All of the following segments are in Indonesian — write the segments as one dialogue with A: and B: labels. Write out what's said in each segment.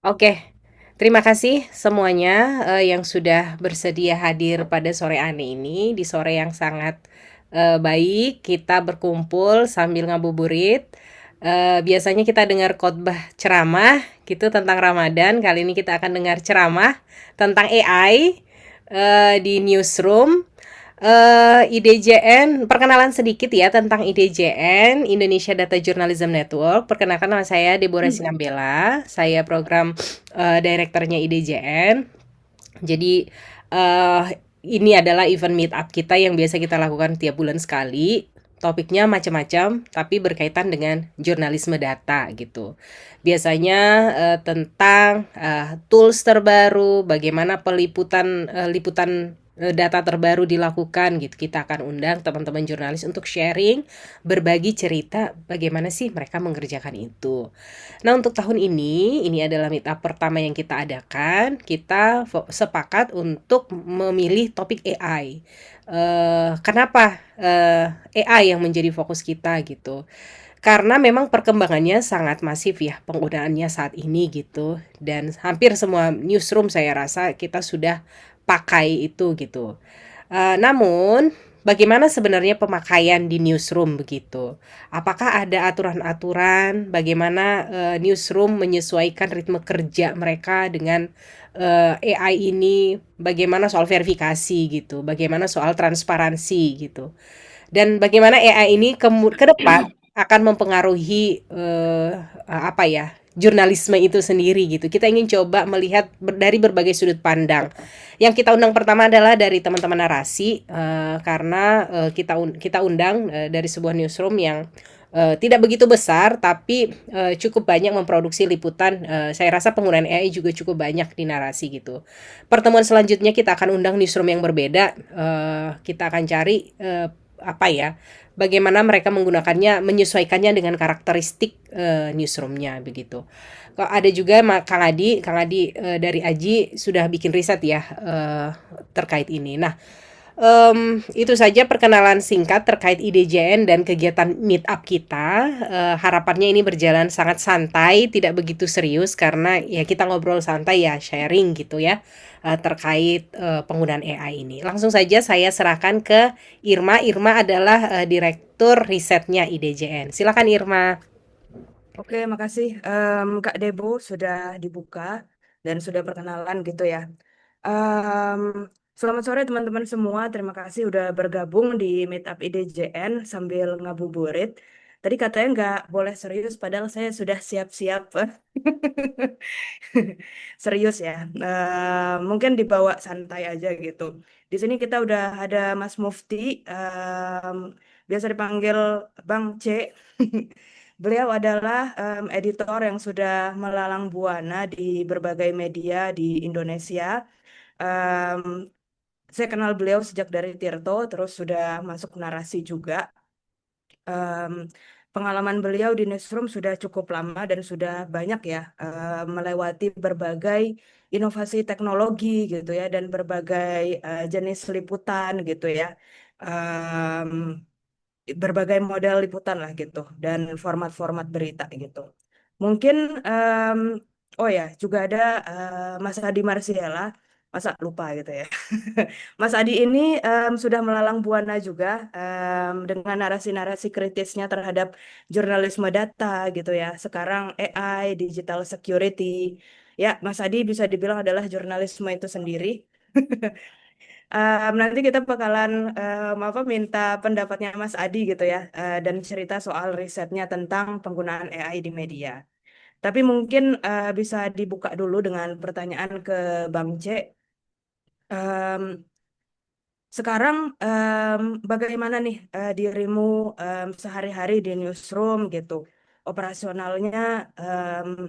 A: Oke, terima kasih semuanya yang sudah bersedia hadir pada sore ani ini, di sore yang sangat baik. Kita berkumpul sambil ngabuburit. Biasanya kita dengar khotbah ceramah gitu tentang Ramadan. Kali ini kita akan dengar ceramah tentang AI di newsroom. IDJN, perkenalan sedikit ya tentang IDJN, Indonesia Data Journalism Network. Perkenalkan nama saya Deborah Sinambela, saya program direkturnya IDJN. Jadi eh ini adalah event meet up kita yang biasa kita lakukan tiap bulan sekali. Topiknya macam-macam, tapi berkaitan dengan jurnalisme data gitu. Biasanya tentang tools terbaru, bagaimana liputan data terbaru dilakukan gitu. Kita akan undang teman-teman jurnalis untuk sharing, berbagi cerita bagaimana sih mereka mengerjakan itu. Nah, untuk tahun ini adalah meet up pertama yang kita adakan. Kita sepakat untuk memilih topik AI. Kenapa AI yang menjadi fokus kita gitu? Karena memang perkembangannya sangat masif ya penggunaannya saat ini gitu. Dan hampir semua newsroom saya rasa kita sudah pakai itu gitu. Namun, bagaimana sebenarnya pemakaian di newsroom begitu? Apakah ada aturan-aturan bagaimana newsroom menyesuaikan ritme kerja mereka dengan AI ini? Bagaimana soal verifikasi gitu? Bagaimana soal transparansi gitu? Dan bagaimana AI ini ke depan akan mempengaruhi apa ya? Jurnalisme itu sendiri gitu. Kita ingin coba melihat dari berbagai sudut pandang. Yang kita undang pertama adalah dari teman-teman narasi karena kita undang dari sebuah newsroom yang tidak begitu besar tapi cukup banyak memproduksi liputan. Saya rasa penggunaan AI juga cukup banyak di narasi gitu. Pertemuan selanjutnya kita akan undang newsroom yang berbeda. Kita akan cari apa ya? Bagaimana mereka menggunakannya, menyesuaikannya dengan karakteristik newsroomnya begitu. Kok ada juga Kang Adi dari Aji sudah bikin riset ya terkait ini. Nah, itu saja perkenalan singkat terkait IDJN dan kegiatan meet up kita. Harapannya ini berjalan sangat santai, tidak begitu serius karena ya kita ngobrol santai ya, sharing gitu ya terkait penggunaan AI ini. Langsung saja saya serahkan ke Irma. Irma adalah direktur risetnya IDJN. Silakan Irma.
B: Oke, makasih Kak Debo sudah dibuka dan sudah perkenalan gitu ya. Em, Selamat sore teman-teman semua. Terima kasih udah bergabung di Meetup IDJN sambil ngabuburit. Tadi katanya nggak boleh serius, padahal saya sudah siap-siap. Serius ya. Mungkin dibawa santai aja gitu. Di sini kita udah ada Mas Mufti, biasa dipanggil Bang C. Beliau adalah editor yang sudah melalang buana di berbagai media di Indonesia. Em, saya kenal beliau sejak dari Tirto, terus sudah masuk narasi juga. Em, Pengalaman beliau di newsroom sudah cukup lama dan sudah banyak ya melewati berbagai inovasi teknologi gitu ya dan berbagai jenis liputan gitu ya. Em, Berbagai model liputan lah gitu dan format-format berita gitu. Mungkin em, oh ya juga ada Mas Adi Marsiela, masa lupa gitu ya. Mas Adi ini sudah melalang buana juga dengan narasi-narasi kritisnya terhadap jurnalisme data gitu ya. Sekarang AI, digital security. Ya, Mas Adi bisa dibilang adalah jurnalisme itu sendiri. Nanti kita bakalan apa minta pendapatnya Mas Adi gitu ya dan cerita soal risetnya tentang penggunaan AI di media. Tapi mungkin bisa dibuka dulu dengan pertanyaan ke Bang C. Em, Sekarang bagaimana nih dirimu sehari-hari di newsroom gitu? Operasionalnya em,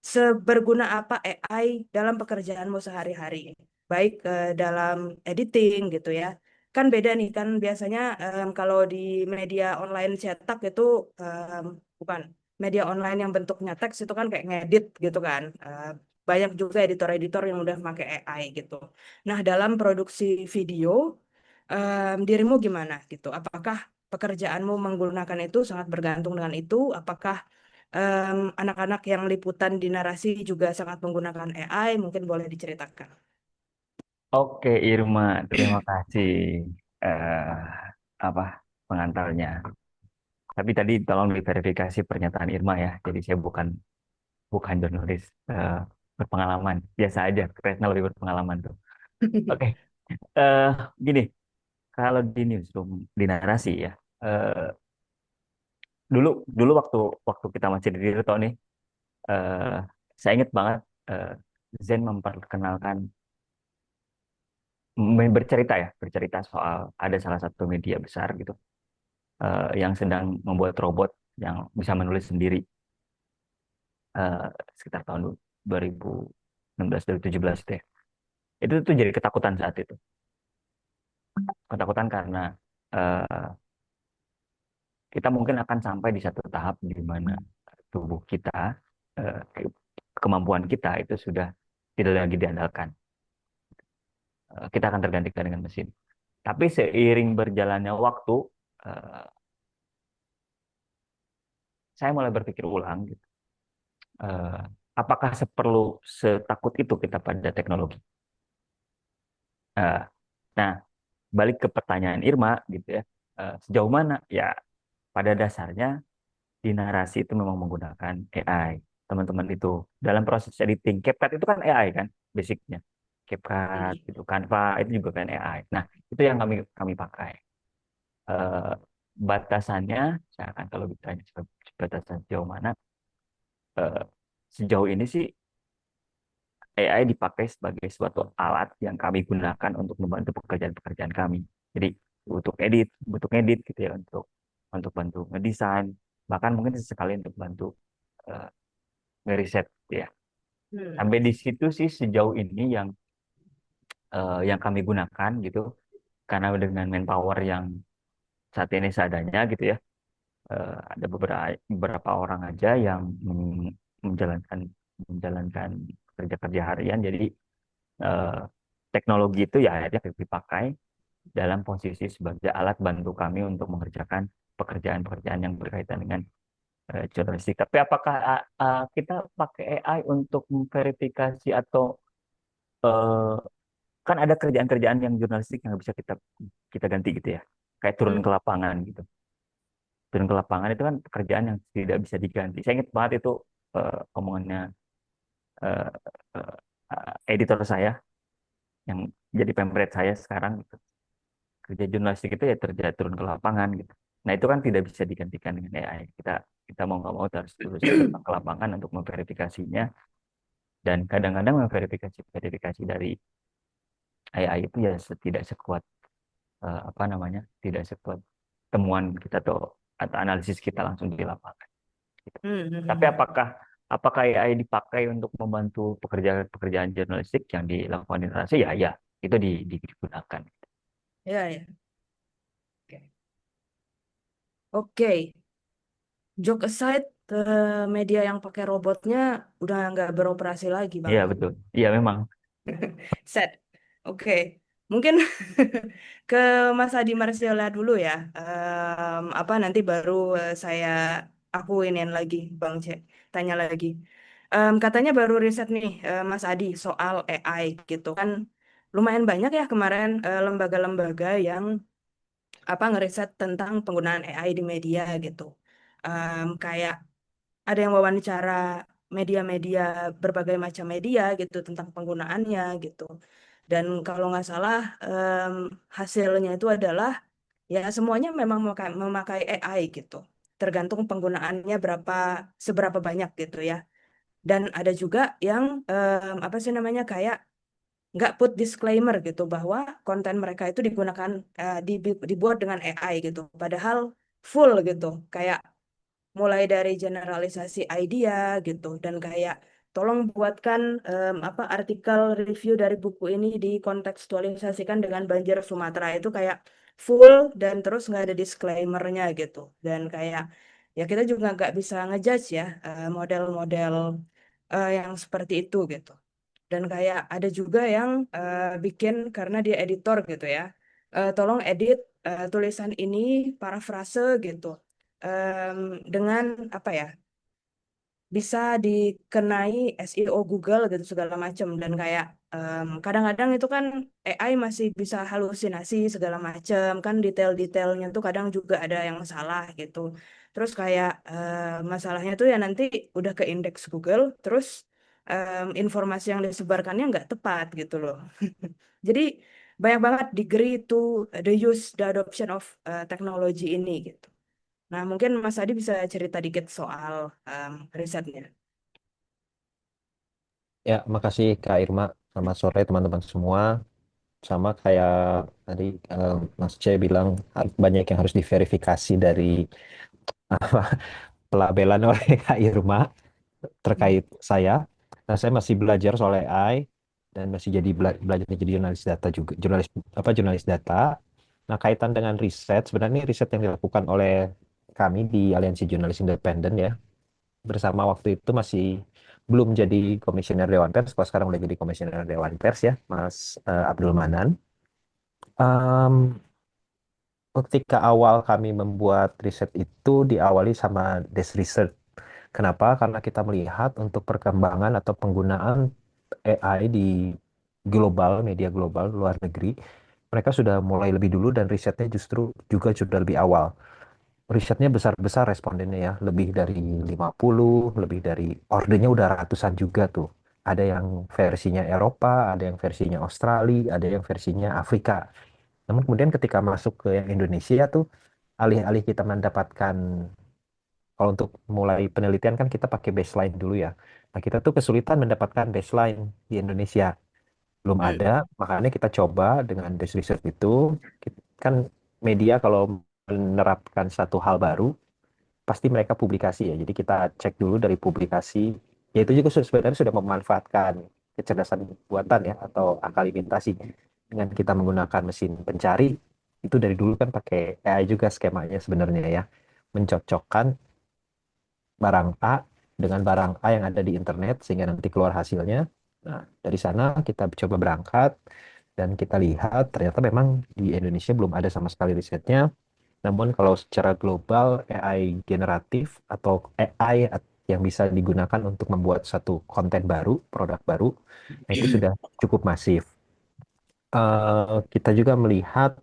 B: seberguna apa AI dalam pekerjaanmu sehari-hari? Baik dalam editing gitu ya. Kan beda nih kan biasanya kalau di media online cetak itu em, bukan media online yang bentuknya teks itu kan kayak ngedit gitu kan. Banyak juga editor-editor yang udah pakai AI gitu. Nah, dalam produksi video dirimu gimana gitu? Apakah pekerjaanmu menggunakan itu sangat bergantung dengan itu? Apakah anak-anak yang liputan di narasi juga sangat menggunakan AI, mungkin boleh diceritakan.
C: Oke, Irma, terima kasih eh apa pengantarnya. Tapi tadi tolong diverifikasi pernyataan Irma ya. Jadi saya bukan bukan jurnalis eh, berpengalaman. Biasa aja, Kresna lebih berpengalaman tuh. Oke, eh gini, kalau di newsroom, di narasi ya. eh dulu dulu waktu waktu kita masih di Tirto nih, eh saya ingat banget eh, Zen memperkenalkan bercerita ya, bercerita soal ada salah satu media besar gitu yang sedang membuat robot yang bisa menulis sendiri eh, sekitar tahun 2016 2017 deh. Itu tuh jadi ketakutan saat itu. Ketakutan karena eh, kita mungkin akan sampai di satu tahap di mana tubuh kita, eh, kemampuan kita itu sudah tidak lagi diandalkan. Kita akan tergantikan dengan mesin. Tapi seiring berjalannya waktu, eh, saya mulai berpikir ulang gitu. Eh, apakah seperlu setakut itu kita pada teknologi? Eh, nah, balik ke pertanyaan Irma gitu ya. Sejauh mana? Ya, pada dasarnya di narasi itu memang menggunakan AI. Teman-teman itu dalam proses editing, CapCut itu kan AI kan, basicnya. CapCut itu Canva itu juga kan AI. Nah, itu yang kami kami pakai. Eh, batasannya, saya akan kalau ditanya batasan sejauh mana, eh, sejauh ini sih AI dipakai sebagai suatu alat yang kami gunakan untuk membantu pekerjaan-pekerjaan kami. Jadi untuk edit gitu ya, untuk bantu ngedesain, bahkan mungkin sesekali untuk bantu eh, ngeriset gitu ya.
B: Hmm.
C: Sampai di situ sih sejauh ini yang kami gunakan gitu, karena dengan manpower yang saat ini seadanya gitu ya. Ada beberapa orang aja yang menjalankan menjalankan kerja-kerja harian. Jadi eh, teknologi itu ya akhirnya dipakai dalam posisi sebagai alat bantu kami untuk mengerjakan pekerjaan-pekerjaan yang berkaitan dengan jurnalistik. Tapi apakah kita pakai AI untuk memverifikasi atau eh, kan ada kerjaan-kerjaan yang jurnalistik yang bisa kita kita ganti gitu ya, kayak turun ke
B: Hmm.
C: lapangan gitu. Turun ke lapangan itu kan pekerjaan yang tidak bisa diganti. Saya ingat banget itu omongannya eh, editor saya yang jadi pemret saya sekarang gitu. Kerja jurnalistik itu ya kerja turun ke lapangan gitu. Nah itu kan tidak bisa digantikan dengan AI. Kita kita mau nggak mau harus terus datang ke lapangan untuk memverifikasinya dan kadang-kadang memverifikasi verifikasi dari AI itu ya tidak sekuat apa namanya tidak sekuat temuan kita atau analisis kita langsung di lapangan. Gitu.
B: Hmm.
C: Tapi
B: Hmm.
C: apakah AI dipakai untuk membantu pekerjaan-pekerjaan jurnalistik yang dilakukan di narasi? Ya, ya, itu digunakan.
B: Ya, ya. Oke. Oke. Joke aside, media yang pakai robotnya udah nggak beroperasi lagi, Bang.
C: Iya, betul. Iya, memang.
B: Set. Oke. Mungkin ke Mas Adi Marsiala dulu ya. Apa nanti baru saya aku iniin lagi, Bang C. Tanya lagi. Katanya baru riset nih, Mas Adi, soal AI gitu kan. Lumayan banyak ya kemarin lembaga-lembaga yang apa ngeriset tentang penggunaan AI di media gitu. Kayak ada yang wawancara media-media berbagai macam media gitu tentang penggunaannya gitu. Dan kalau nggak salah hasilnya itu adalah ya semuanya memang memakai AI gitu. Tergantung penggunaannya seberapa banyak gitu ya. Dan ada juga yang apa sih namanya kayak nggak put disclaimer gitu bahwa konten mereka itu digunakan dibuat dengan AI gitu. Padahal full gitu. Kayak mulai dari generalisasi idea gitu dan kayak tolong buatkan apa artikel review dari buku ini dikontekstualisasikan dengan banjir Sumatera itu kayak full dan terus nggak ada disclaimernya gitu dan kayak ya kita juga nggak bisa ngejudge ya model-model yang seperti itu gitu dan kayak ada juga yang bikin karena dia editor gitu ya tolong edit tulisan ini parafrase gitu dengan apa ya bisa dikenai SEO Google gitu segala macam. Dan kayak kadang-kadang itu kan AI masih bisa halusinasi segala macam kan, detail-detailnya tuh kadang juga ada yang salah gitu. Terus kayak masalahnya tuh ya nanti udah ke indeks Google, terus informasi yang disebarkannya nggak tepat gitu loh. Jadi banyak banget degree to the adoption of teknologi ini gitu. Nah, mungkin Mas Adi bisa cerita dikit soal risetnya.
D: Ya, makasih Kak Irma. Selamat sore teman-teman semua. Sama kayak tadi Mas C bilang banyak yang harus diverifikasi dari apa pelabelan oleh Kak Irma terkait saya. Nah, saya masih belajar soal AI dan masih belajar jadi jurnalis data juga, jurnalis data. Nah, kaitan dengan riset, sebenarnya ini riset yang dilakukan oleh kami di Aliansi Jurnalis Independen ya. Bersama waktu itu masih belum jadi komisioner Dewan Pers, kalau sekarang udah jadi komisioner Dewan Pers ya, Mas Abdul Manan. Em, Ketika awal kami membuat riset itu diawali sama desk research. Kenapa? Karena kita melihat untuk perkembangan atau penggunaan AI di global, media global, luar negeri, mereka sudah mulai lebih dulu dan risetnya justru juga sudah lebih awal. Risetnya besar-besar respondennya ya, lebih dari 50, lebih dari ordernya udah ratusan juga tuh. Ada yang versinya Eropa, ada yang versinya Australia, ada yang versinya Afrika. Namun kemudian ketika masuk ke yang Indonesia tuh, alih-alih kita mendapatkan, kalau untuk mulai penelitian kan kita pakai baseline dulu ya. Nah kita tuh kesulitan mendapatkan baseline di Indonesia. Belum ada, makanya kita coba dengan desk research itu, kan media kalau menerapkan satu hal baru, pasti mereka publikasi ya. Jadi kita cek dulu dari publikasi. Ya itu juga sebenarnya sudah memanfaatkan kecerdasan buatan ya atau akal imitasi dengan kita menggunakan mesin pencari itu dari dulu kan pakai AI juga skemanya sebenarnya ya, mencocokkan barang A dengan barang A yang ada di internet sehingga nanti keluar hasilnya. Nah, dari sana kita coba berangkat dan kita lihat ternyata memang di Indonesia belum ada sama sekali risetnya. Namun kalau secara global AI generatif atau AI yang bisa digunakan untuk membuat satu konten baru, produk baru, nah itu sudah cukup masif. Kita juga melihat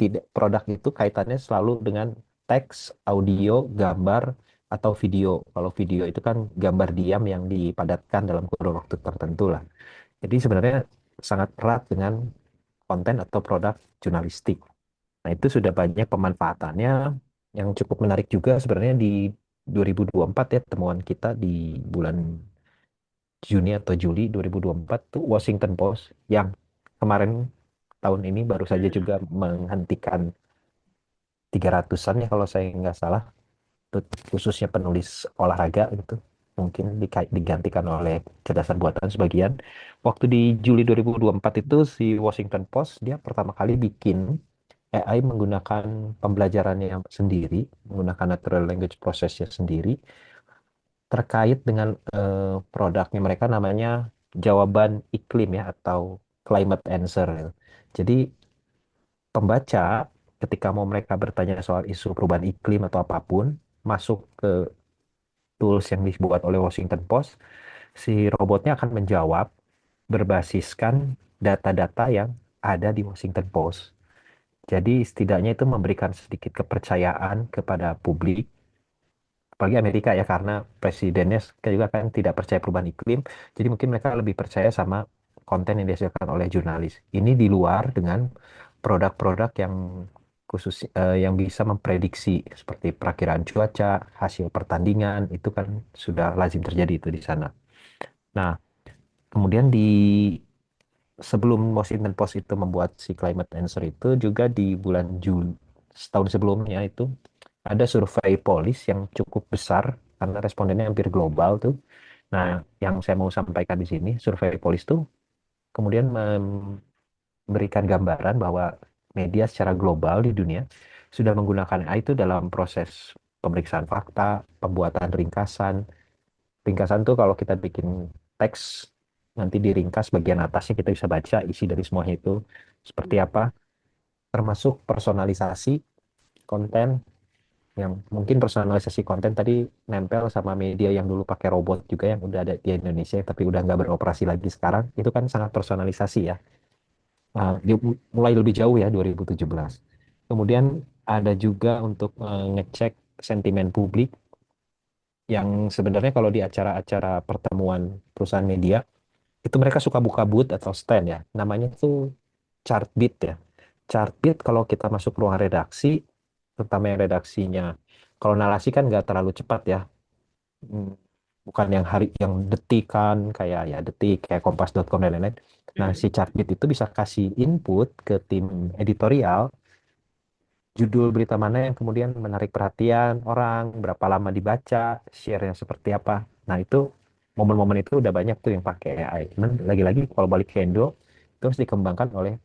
D: tidak produk itu kaitannya selalu dengan teks, audio, gambar, atau video. Kalau video itu kan gambar diam yang dipadatkan dalam kurun waktu tertentu lah. Jadi sebenarnya sangat erat dengan konten atau produk jurnalistik. Nah, itu sudah banyak pemanfaatannya yang cukup menarik juga sebenarnya di 2024 ya, temuan kita di bulan Juni atau Juli 2024 tuh Washington Post yang kemarin tahun ini baru saja juga menghentikan 300-an ya kalau saya nggak salah, itu khususnya penulis olahraga gitu. Mungkin digantikan oleh kecerdasan buatan sebagian. Waktu di Juli 2024 itu si Washington Post dia pertama kali bikin AI menggunakan pembelajarannya sendiri, menggunakan natural language processnya sendiri, terkait dengan produknya mereka namanya jawaban iklim ya atau climate answer. Jadi pembaca ketika mau mereka bertanya soal isu perubahan iklim atau apapun, masuk ke tools yang dibuat oleh Washington Post, si robotnya akan menjawab berbasiskan data-data yang ada di Washington Post. Jadi setidaknya itu memberikan sedikit kepercayaan kepada publik, apalagi Amerika ya karena presidennya juga kan tidak percaya perubahan iklim, jadi mungkin mereka lebih percaya sama konten yang dihasilkan oleh jurnalis. Ini di luar dengan produk-produk yang khusus yang bisa memprediksi seperti perakiraan cuaca, hasil pertandingan itu kan sudah lazim terjadi itu di sana. Nah, kemudian di sebelum Washington Post itu membuat si climate answer itu juga di bulan Juli setahun sebelumnya itu ada survei Polis yang cukup besar karena respondennya hampir global tuh. Nah, yang saya mau sampaikan di sini, survei Polis tuh kemudian memberikan gambaran bahwa media secara global di dunia sudah menggunakan AI itu dalam proses pemeriksaan fakta, pembuatan ringkasan. Ringkasan tuh kalau kita bikin teks, nanti diringkas bagian atasnya kita bisa baca isi dari semuanya itu seperti apa, termasuk personalisasi konten, Yang mungkin personalisasi konten tadi nempel sama media yang dulu pakai robot juga yang udah ada di Indonesia tapi udah nggak beroperasi lagi sekarang. Itu kan sangat personalisasi ya. Mulai lebih jauh ya 2017. Kemudian ada juga untuk ngecek sentimen publik yang sebenarnya kalau di acara-acara pertemuan perusahaan media itu mereka suka buka booth atau stand ya. Namanya tuh Chartbeat ya. Chartbeat kalau kita masuk ruang redaksi, terutama yang redaksinya, kalau narasi kan nggak terlalu cepat ya. Hmm, Bukan yang yang detikan kayak ya detik kayak kompas.com dan lain-lain. Nah, si Chartbeat itu bisa kasih input ke tim editorial judul berita mana yang kemudian menarik perhatian orang, berapa lama dibaca, share-nya seperti apa. Nah, itu momen-momen itu udah banyak tuh yang pakai AI. Cuman lagi-lagi kalau balik ke Indo, itu harus dikembangkan oleh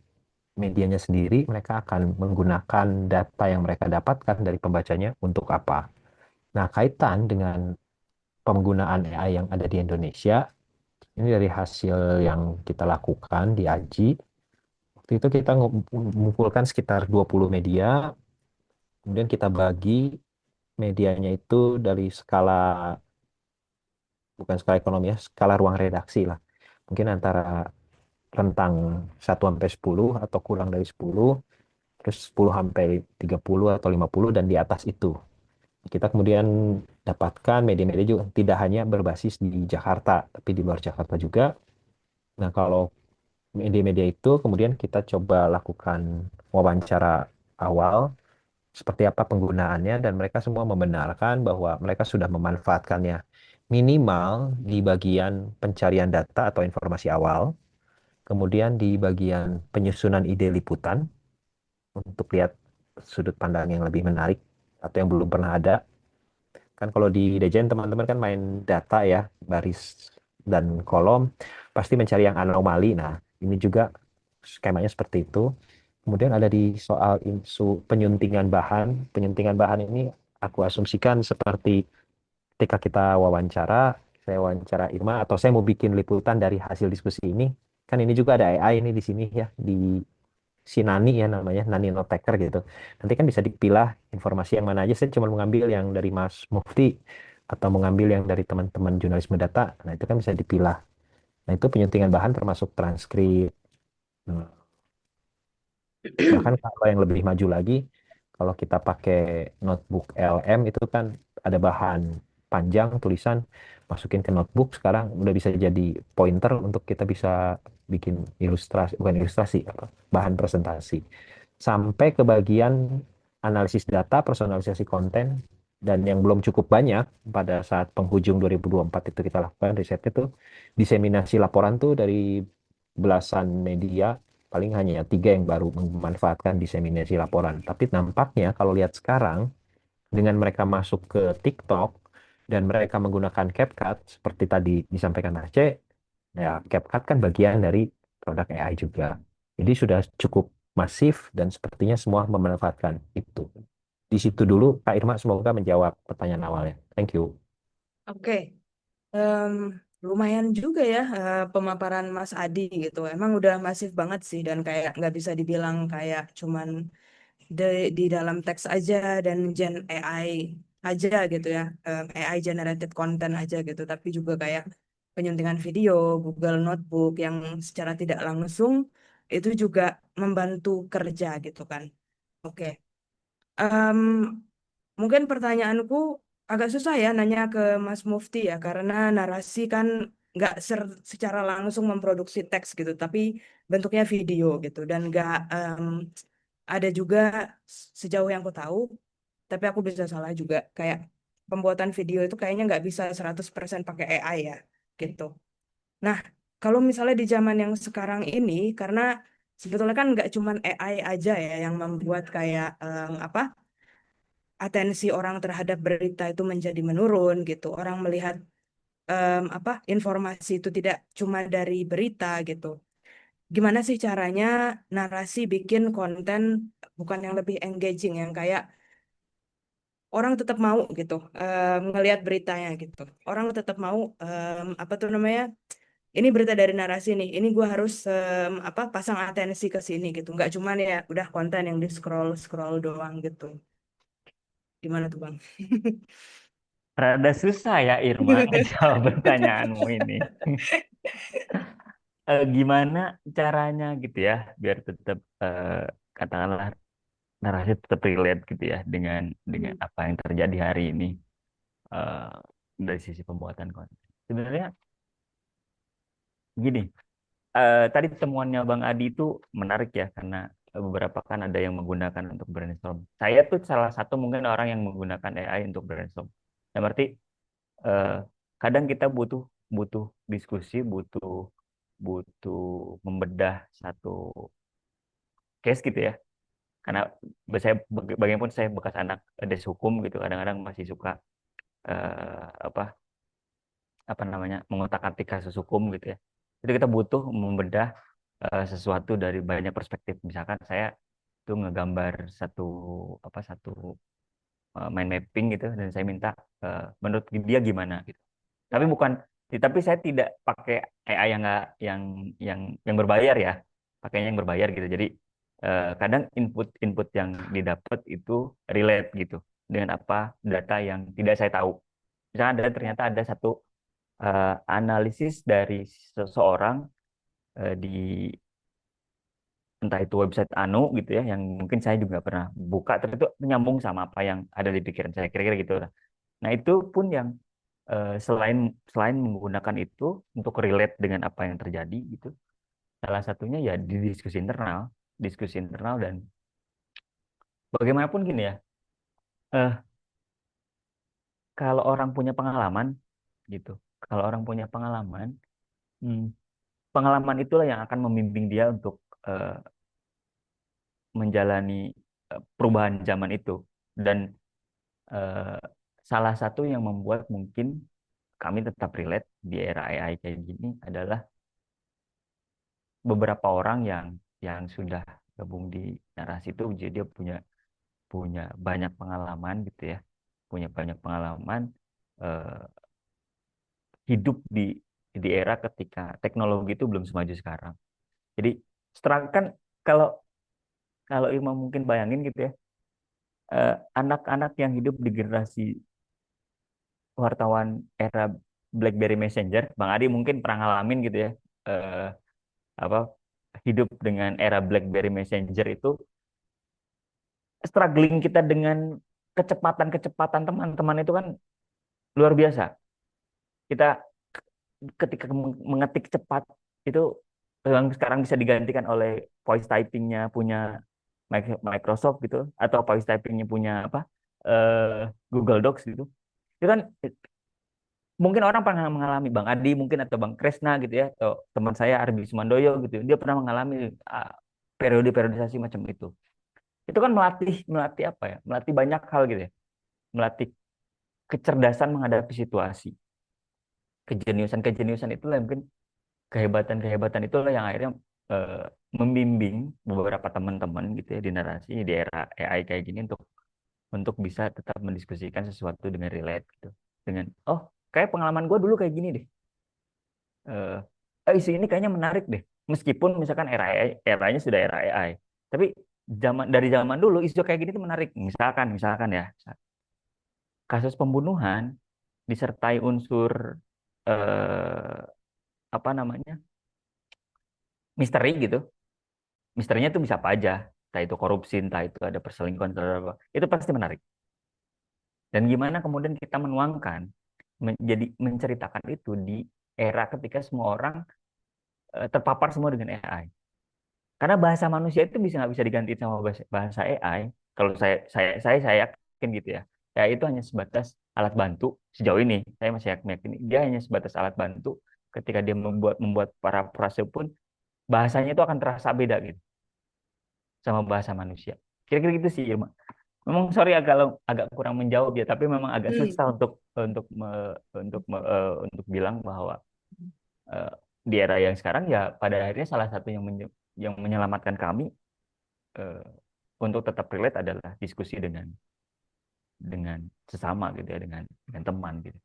D: medianya sendiri. Mereka akan menggunakan data yang mereka dapatkan dari pembacanya untuk apa. Nah, kaitan dengan penggunaan AI yang ada di Indonesia, ini dari hasil yang kita lakukan di AJI, waktu itu kita mengumpulkan sekitar 20 media, kemudian kita bagi medianya itu dari skala, bukan skala ekonomi ya, skala ruang redaksi lah. Mungkin antara rentang 1 sampai 10 atau kurang dari 10, terus 10 sampai 30 atau 50 dan di atas itu. Kita kemudian dapatkan media-media juga tidak hanya berbasis di Jakarta, tapi di luar Jakarta juga. Nah, kalau media-media itu kemudian kita coba lakukan wawancara awal seperti apa penggunaannya dan mereka semua membenarkan bahwa mereka sudah memanfaatkannya minimal di bagian pencarian data atau informasi awal, kemudian di bagian penyusunan ide liputan untuk lihat sudut pandang yang lebih menarik atau yang belum pernah ada. Kan kalau di Dejen teman-teman kan main data ya, baris dan kolom, pasti mencari yang anomali. Nah, ini juga skemanya seperti itu. Kemudian ada di soal penyuntingan bahan. Penyuntingan bahan ini aku asumsikan seperti ketika kita wawancara, saya wawancara Irma atau saya mau bikin liputan dari hasil diskusi ini, kan ini juga ada AI ini di sini ya, di si Nani ya namanya, Nani Noteker gitu. Nanti kan bisa dipilah informasi yang mana aja, saya cuma mengambil yang dari Mas Mufti atau mengambil yang dari teman-teman jurnalisme data. Nah, itu kan bisa dipilah. Nah, itu penyuntingan bahan termasuk transkrip. Nah, bahkan kalau yang lebih maju lagi, kalau kita pakai notebook LM itu kan ada bahan panjang tulisan, masukin ke notebook sekarang udah bisa jadi pointer untuk kita bisa bikin ilustrasi, bukan ilustrasi, apa, bahan presentasi. Sampai ke bagian analisis data, personalisasi konten, dan yang belum cukup banyak pada saat penghujung 2024 itu kita lakukan risetnya tuh diseminasi laporan tuh dari belasan media paling hanya 3 yang baru memanfaatkan diseminasi laporan. Tapi nampaknya kalau lihat sekarang, dengan mereka masuk ke TikTok dan mereka menggunakan CapCut, seperti tadi disampaikan Aceh, ya CapCut kan bagian dari produk AI juga. Jadi sudah cukup masif dan sepertinya semua memanfaatkan itu. Di situ dulu, Kak Irma, semoga menjawab pertanyaan awalnya. Thank you.
B: Oke, em, lumayan juga ya pemaparan Mas Adi gitu. Emang udah masif banget sih dan kayak nggak bisa dibilang kayak cuman di dalam teks aja dan gen AI aja gitu ya, AI generated content aja gitu, tapi juga kayak penyuntingan video, Google Notebook yang secara tidak langsung itu juga membantu kerja gitu kan. Oke. Em, Mungkin pertanyaanku agak susah ya nanya ke Mas Mufti ya, karena narasi kan nggak secara langsung memproduksi teks gitu, tapi bentuknya video gitu, dan nggak ada juga sejauh yang aku tahu, tapi aku bisa salah juga, kayak pembuatan video itu kayaknya nggak bisa 100% pakai AI ya, gitu. Nah, kalau misalnya di zaman yang sekarang ini, karena sebetulnya kan nggak cuman AI aja ya yang membuat kayak apa atensi orang terhadap berita itu menjadi menurun gitu. Orang melihat apa informasi itu tidak cuma dari berita gitu. Gimana sih caranya narasi bikin konten bukan yang lebih engaging yang kayak orang tetap mau gitu ngelihat beritanya gitu. Orang tetap mau apa tuh namanya? Ini berita dari narasi nih. Ini gue harus apa pasang atensi ke sini gitu. Nggak cuman ya udah konten yang di scroll scroll doang gitu. Gimana tuh Bang?
C: Rada susah ya Irma jawab pertanyaanmu ini. Gimana caranya gitu ya biar tetap katakanlah narasi tetap relate gitu ya dengan apa yang terjadi hari ini eh, dari sisi pembuatan konten. Sebenarnya gini, tadi temuannya Bang Adi itu menarik ya karena beberapa kan ada yang menggunakan untuk brainstorm. Saya tuh salah satu mungkin orang yang menggunakan AI untuk brainstorm. Yang berarti eh, kadang kita butuh butuh diskusi, butuh butuh membedah satu case gitu ya. Karena saya bagaimanapun saya bekas anak des hukum gitu, kadang-kadang masih suka apa apa namanya mengotak-atik kasus hukum gitu ya. Jadi kita butuh membedah sesuatu dari banyak perspektif. Misalkan saya tuh ngegambar satu mind mapping gitu dan saya minta menurut dia gimana gitu. Tapi saya tidak pakai AI yang nggak yang berbayar ya. Pakainya yang berbayar gitu. Jadi kadang input yang didapat itu relate gitu dengan apa data yang tidak saya tahu. Misalnya ternyata ada satu analisis dari seseorang di entah itu website Anu gitu ya yang mungkin saya juga pernah buka terus itu nyambung sama apa yang ada di pikiran saya kira-kira gitu lah. Nah, itu pun yang selain selain menggunakan itu untuk relate dengan apa yang terjadi gitu. Salah satunya ya di diskusi internal dan bagaimanapun gini ya. Eh kalau orang punya pengalaman gitu. Kalau orang punya pengalaman, hmm, pengalaman itulah yang akan membimbing dia untuk eh, menjalani perubahan zaman itu. Dan eh, salah satu yang membuat mungkin kami tetap relate di era AI kayak gini adalah beberapa orang yang sudah gabung di narasi itu jadi dia punya punya banyak pengalaman gitu ya punya banyak pengalaman eh, hidup di era ketika teknologi itu belum semaju sekarang jadi setelah kan kalau kalau Irma mungkin bayangin gitu ya anak-anak yang hidup di generasi wartawan era BlackBerry Messenger Bang Adi mungkin pernah ngalamin gitu ya eh, apa hidup dengan era BlackBerry Messenger itu struggling kita dengan kecepatan-kecepatan teman-teman itu kan luar biasa. Kita ketika mengetik cepat itu yang sekarang bisa digantikan oleh voice typingnya punya Microsoft gitu atau voice typingnya punya apa Google Docs gitu. Itu kan mungkin orang pernah mengalami Bang Adi mungkin atau Bang Kresna gitu ya atau teman saya Arbi Sumandoyo gitu. Dia pernah mengalami periode-periodisasi macam itu. Itu kan melatih melatih apa ya? Melatih banyak hal gitu ya. Melatih kecerdasan menghadapi situasi. Kejeniusan-kejeniusan itulah yang mungkin kehebatan-kehebatan itulah yang akhirnya eh, membimbing beberapa teman-teman gitu ya di narasi di era AI kayak gini untuk bisa tetap mendiskusikan sesuatu dengan relate gitu. Dengan oh, kayak pengalaman gue dulu kayak gini deh. Eh isu ini kayaknya menarik deh. Meskipun misalkan era AI, eranya sudah era AI. Tapi dari zaman dulu isu kayak gini tuh menarik. Misalkan ya, kasus pembunuhan disertai unsur eh, apa namanya misteri gitu misterinya tuh bisa apa aja entah itu korupsi entah itu ada perselingkuhan entah apa itu pasti menarik dan gimana kemudian kita menuangkan menjadi menceritakan itu di era ketika semua orang terpapar semua dengan AI karena bahasa manusia itu nggak bisa diganti sama bahasa AI kalau saya yakin gitu ya ya itu hanya sebatas alat bantu sejauh ini saya masih yakin dia hanya sebatas alat bantu ketika dia membuat para frase pun bahasanya itu akan terasa beda gitu sama bahasa manusia. Kira-kira gitu sih Irma. Memang sorry agak kurang menjawab ya, tapi memang agak susah untuk bilang bahwa eh, di era yang sekarang ya pada akhirnya salah satu yang menyelamatkan kami eh, untuk tetap relate adalah diskusi dengan sesama gitu ya dengan teman gitu.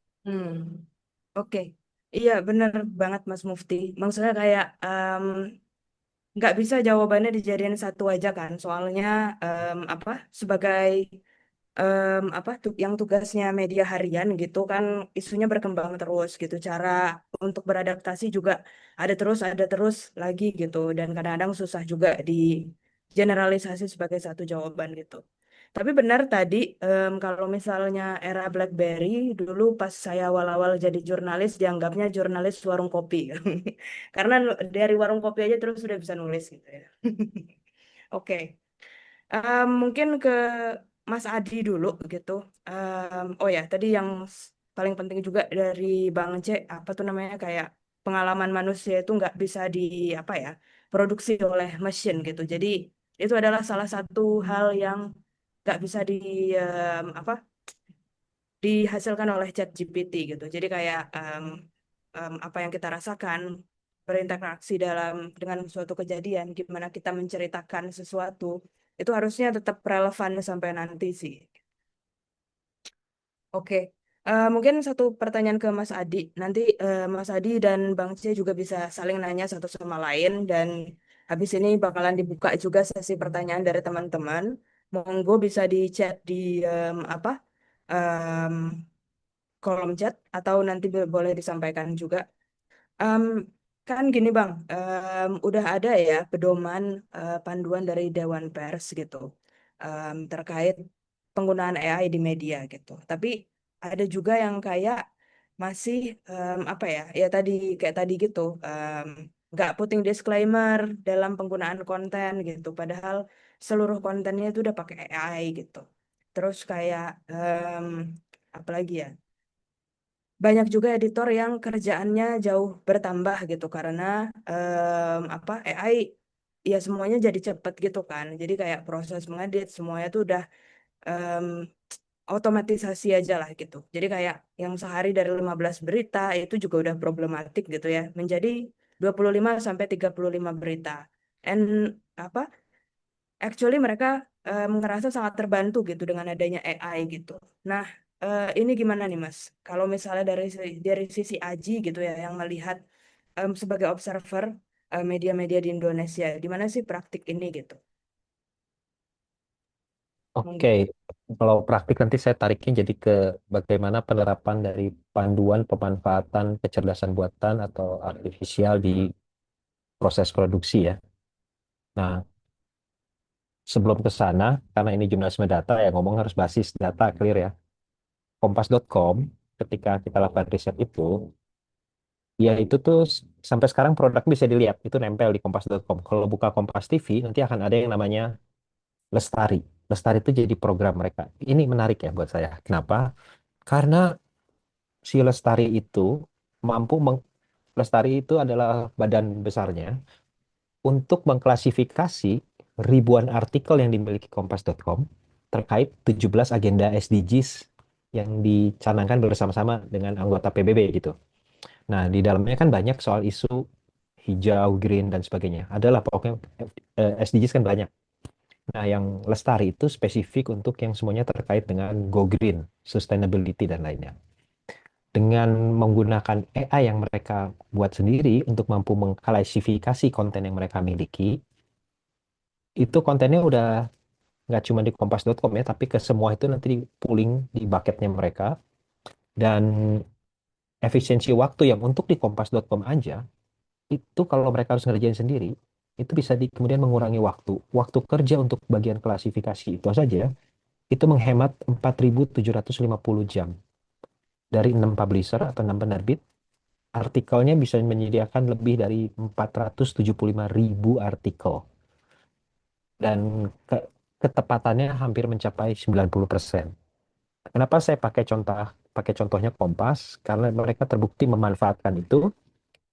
B: Oke. Iya bener banget Mas Mufti. Maksudnya kayak nggak bisa jawabannya dijadiin satu aja kan. Soalnya apa sebagai yang tugasnya media harian gitu kan isunya berkembang terus gitu. Cara untuk beradaptasi juga ada terus lagi gitu dan kadang-kadang susah juga di generalisasi sebagai satu jawaban gitu. Tapi benar tadi kalau misalnya era BlackBerry dulu pas saya awal-awal jadi jurnalis dianggapnya jurnalis warung kopi. Karena dari warung kopi aja terus sudah bisa nulis gitu ya. Oke. Mungkin ke Mas Adi dulu gitu. Oh ya, tadi yang paling penting juga dari Bang C, apa tuh namanya kayak pengalaman manusia itu nggak bisa di apa ya produksi oleh mesin gitu. Jadi itu adalah salah satu hal yang nggak bisa apa dihasilkan oleh ChatGPT gitu. Jadi kayak apa yang kita rasakan berinteraksi dengan suatu kejadian, gimana kita menceritakan sesuatu, itu harusnya tetap relevan sampai nanti sih. Oke. Mungkin satu pertanyaan ke Mas Adi. Nanti Mas Adi dan Bang C juga bisa saling nanya satu sama lain dan habis ini bakalan dibuka juga sesi pertanyaan dari teman-teman. Monggo bisa di chat di apa em, kolom chat atau nanti boleh disampaikan juga. Em, kan gini Bang, udah ada ya pedoman panduan dari Dewan Pers gitu terkait penggunaan AI di media gitu. Tapi ada juga yang kayak masih apa ya, ya tadi kayak tadi gitu, nggak putting disclaimer dalam penggunaan konten gitu. Padahal seluruh kontennya itu udah pakai AI gitu. Terus kayak apa lagi ya? Banyak juga editor yang kerjaannya jauh bertambah gitu karena apa AI ya semuanya jadi cepet gitu kan. Jadi kayak proses mengedit semuanya tuh udah em, otomatisasi aja lah gitu. Jadi kayak yang sehari dari 15 berita itu juga udah problematik gitu ya menjadi 25 sampai 35 berita. And apa actually mereka ngerasa sangat terbantu gitu dengan adanya AI gitu. Nah, ini gimana nih Mas? Kalau misalnya dari sisi Aji gitu ya yang melihat sebagai observer media-media di Indonesia, gimana sih praktik ini gitu?
D: Oke, kalau praktik nanti saya tariknya jadi ke bagaimana penerapan dari panduan pemanfaatan kecerdasan buatan atau artifisial di proses produksi ya. Nah, sebelum ke sana, karena ini jurnalisme data ya ngomong harus basis data clear ya. Kompas.com ketika kita lakukan riset itu, ya itu tuh sampai sekarang produk bisa dilihat, itu nempel di kompas.com. Kalau buka Kompas TV, nanti akan ada yang namanya Lestari. Lestari itu jadi program mereka. Ini menarik ya buat saya. Kenapa? Karena si Lestari itu mampu Lestari itu adalah badan besarnya untuk mengklasifikasi ribuan artikel yang dimiliki Kompas.com terkait 17 agenda SDGs yang dicanangkan bersama-sama dengan anggota PBB gitu. Nah, di dalamnya kan banyak soal isu hijau, green, dan sebagainya. Adalah pokoknya SDGs kan banyak. Nah, yang Lestari itu spesifik untuk yang semuanya terkait dengan Go Green, sustainability, dan lainnya. Dengan menggunakan AI yang mereka buat sendiri untuk mampu mengklasifikasi konten yang mereka miliki, itu kontennya udah nggak cuma di kompas.com ya, tapi ke semua itu nanti di pooling di bucketnya mereka. Dan efisiensi waktu yang untuk di kompas.com aja, itu kalau mereka harus ngerjain sendiri, itu bisa kemudian mengurangi waktu. Waktu kerja untuk bagian klasifikasi itu saja, itu menghemat 4.750 jam. Dari 6 publisher atau 6 penerbit, artikelnya bisa menyediakan lebih dari 475.000 artikel. Dan ketepatannya hampir mencapai 90%. Kenapa saya pakai contohnya Kompas? Karena mereka terbukti memanfaatkan itu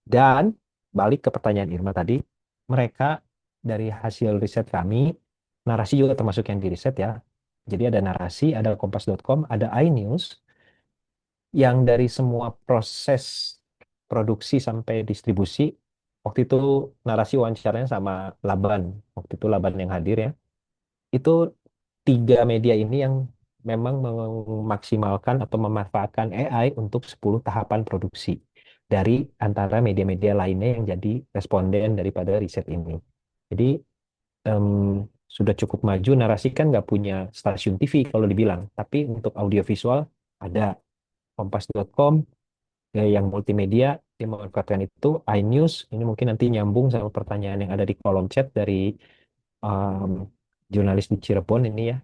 D: dan balik ke pertanyaan Irma tadi, mereka dari hasil riset kami, narasi juga termasuk yang di riset ya. Jadi ada narasi, ada kompas.com, ada iNews yang dari semua proses produksi sampai distribusi, waktu itu narasi wawancaranya sama Laban, waktu itu Laban yang hadir ya, itu tiga media ini yang memang memaksimalkan atau memanfaatkan AI untuk 10 tahapan produksi dari antara media-media lainnya yang jadi responden daripada riset ini. Jadi em, sudah cukup maju. Narasi kan nggak punya stasiun TV kalau dibilang, tapi untuk audiovisual ada Kompas.com yang multimedia, dia memanfaatkan itu. iNews ini mungkin nanti nyambung sama pertanyaan yang ada di kolom chat dari um, jurnalis di Cirebon ini ya.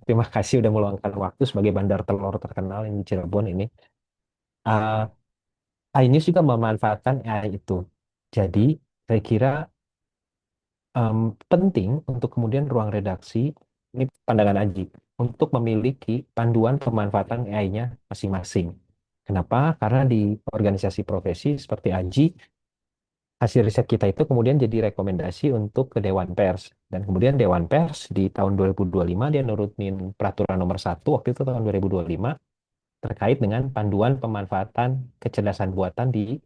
D: Terima kasih udah meluangkan waktu sebagai bandar telur terkenal di Cirebon ini. Uh, iNews juga memanfaatkan AI itu. Jadi saya kira penting untuk kemudian ruang redaksi, ini pandangan Aji, untuk memiliki panduan pemanfaatan AI-nya masing-masing. Kenapa? Karena di organisasi profesi seperti Aji, hasil riset kita itu kemudian jadi rekomendasi untuk ke Dewan Pers. Dan kemudian Dewan Pers di tahun 2025 dia nurunin peraturan nomor 1 waktu itu tahun 2025 terkait dengan panduan pemanfaatan kecerdasan buatan di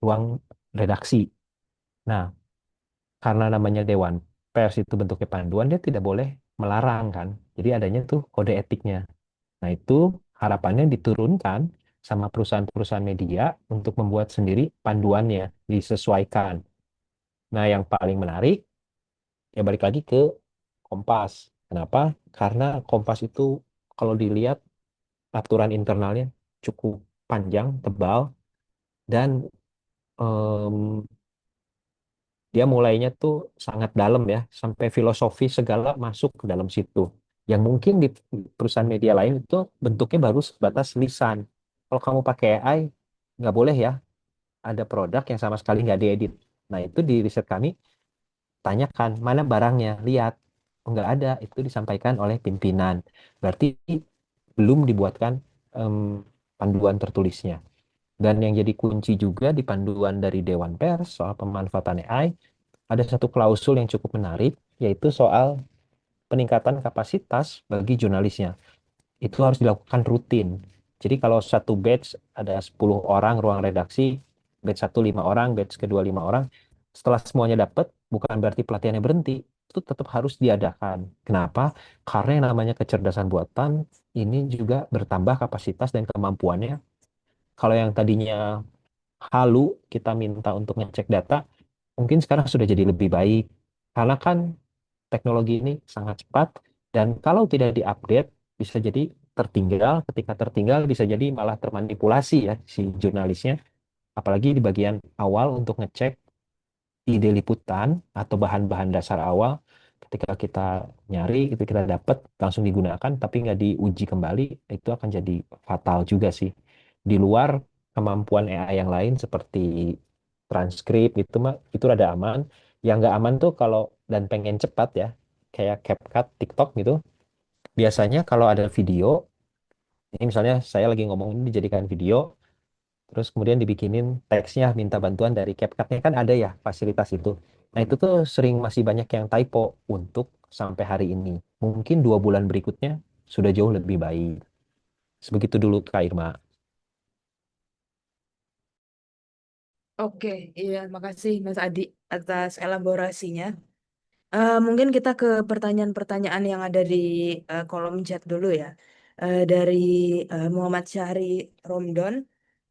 D: ruang redaksi. Nah, karena namanya Dewan Pers itu bentuknya panduan, dia tidak boleh melarang kan. Jadi adanya tuh kode etiknya. Nah, itu harapannya diturunkan sama perusahaan-perusahaan media untuk membuat sendiri panduannya, disesuaikan. Nah, yang paling menarik, ya balik lagi ke Kompas. Kenapa? Karena Kompas itu kalau dilihat aturan internalnya cukup panjang, tebal, dan em, dia mulainya tuh sangat dalam ya, sampai filosofi segala masuk ke dalam situ. Yang mungkin di perusahaan media lain itu bentuknya baru sebatas lisan. Kalau kamu pakai AI, nggak boleh ya, ada produk yang sama sekali nggak diedit. Nah, itu di riset kami, tanyakan, mana barangnya? Lihat. Oh, nggak ada, itu disampaikan oleh pimpinan. Berarti belum dibuatkan em, panduan tertulisnya. Dan yang jadi kunci juga di panduan dari Dewan Pers soal pemanfaatan AI, ada satu klausul yang cukup menarik, yaitu soal peningkatan kapasitas bagi jurnalisnya. Itu harus dilakukan rutin. Jadi kalau satu batch ada 10 orang ruang redaksi, batch satu 5 orang, batch kedua 5 orang, setelah semuanya dapat, bukan berarti pelatihannya berhenti, itu tetap harus diadakan. Kenapa? Karena yang namanya kecerdasan buatan ini juga bertambah kapasitas dan kemampuannya. Kalau yang tadinya halu kita minta untuk ngecek data, mungkin sekarang sudah jadi lebih baik. Karena kan teknologi ini sangat cepat dan kalau tidak diupdate bisa jadi tertinggal. Ketika tertinggal bisa jadi malah termanipulasi ya si jurnalisnya. Apalagi di bagian awal untuk ngecek ide liputan atau bahan-bahan dasar awal. Ketika kita nyari, itu kita dapat langsung digunakan, tapi nggak diuji kembali, itu akan jadi fatal juga sih. Di luar kemampuan AI yang lain seperti transkrip itu mah itu rada aman. Yang nggak aman tuh kalau dan pengen cepat ya, kayak CapCut, TikTok gitu. Biasanya kalau ada video, ini misalnya saya lagi ngomong ini dijadikan video, terus kemudian dibikinin teksnya, minta bantuan dari CapCut-nya kan ada ya fasilitas itu. Nah itu tuh sering masih banyak yang typo untuk sampai hari ini. Mungkin 2 bulan berikutnya sudah jauh lebih baik. Sebegitu dulu Kak Irma.
B: Oke, iya, makasih Mas Adi atas elaborasinya. Mungkin kita ke pertanyaan-pertanyaan yang ada di kolom chat dulu ya. Dari Muhammad Syahri Romdon.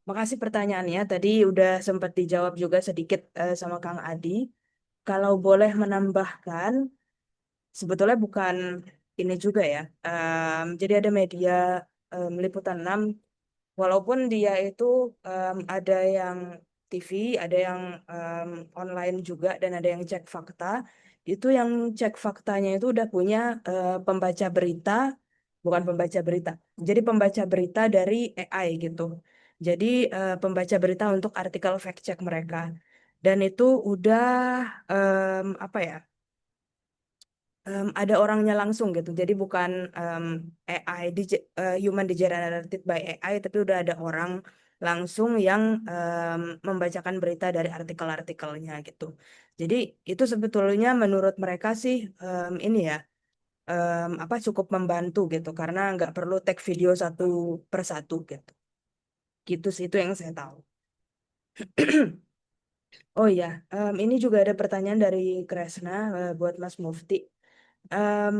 B: Makasih pertanyaannya. Tadi udah sempat dijawab juga sedikit sama Kang Adi. Kalau boleh menambahkan, sebetulnya bukan ini juga ya. Jadi ada media Liputan 6. Walaupun dia itu ada yang TV, ada yang em, online juga, dan ada yang cek fakta. Itu yang cek faktanya itu udah punya pembaca berita, bukan pembaca berita. Jadi pembaca berita dari AI gitu. Jadi pembaca berita untuk artikel fact check mereka. Dan itu udah apa ya? Ada orangnya langsung gitu. Jadi bukan AI, human generated by AI, tapi udah ada orang langsung yang membacakan berita dari artikel-artikelnya gitu. Jadi itu sebetulnya menurut mereka sih ini ya apa cukup membantu gitu karena nggak perlu take video satu per satu gitu. Gitu sih itu yang saya tahu. Oh iya, ini juga ada pertanyaan dari Kresna buat Mas Mufti. Em,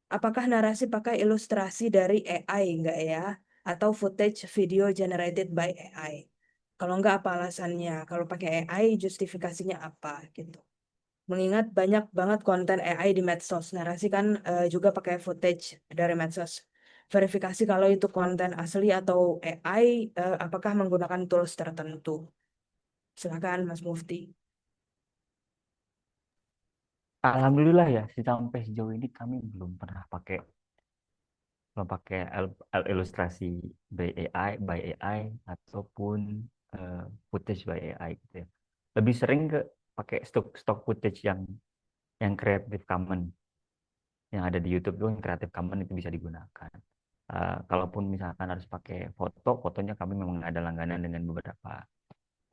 B: Apakah narasi pakai ilustrasi dari AI enggak ya? Atau footage video generated by AI? Kalau enggak apa alasannya? Kalau pakai AI justifikasinya apa gitu? Mengingat banyak banget konten AI di medsos. Narasi kan juga pakai footage dari medsos. Verifikasi kalau itu konten asli atau AI, apakah menggunakan tools tertentu. Silakan Mas Mufti.
C: Alhamdulillah ya, sampai sejauh ini kami belum pakai ilustrasi by AI ataupun footage by AI gitu ya. Lebih sering ke pakai stock footage yang Creative Commons yang ada di YouTube itu, yang Creative Commons itu bisa digunakan. Kalaupun misalkan harus pakai fotonya kami memang ada langganan dengan beberapa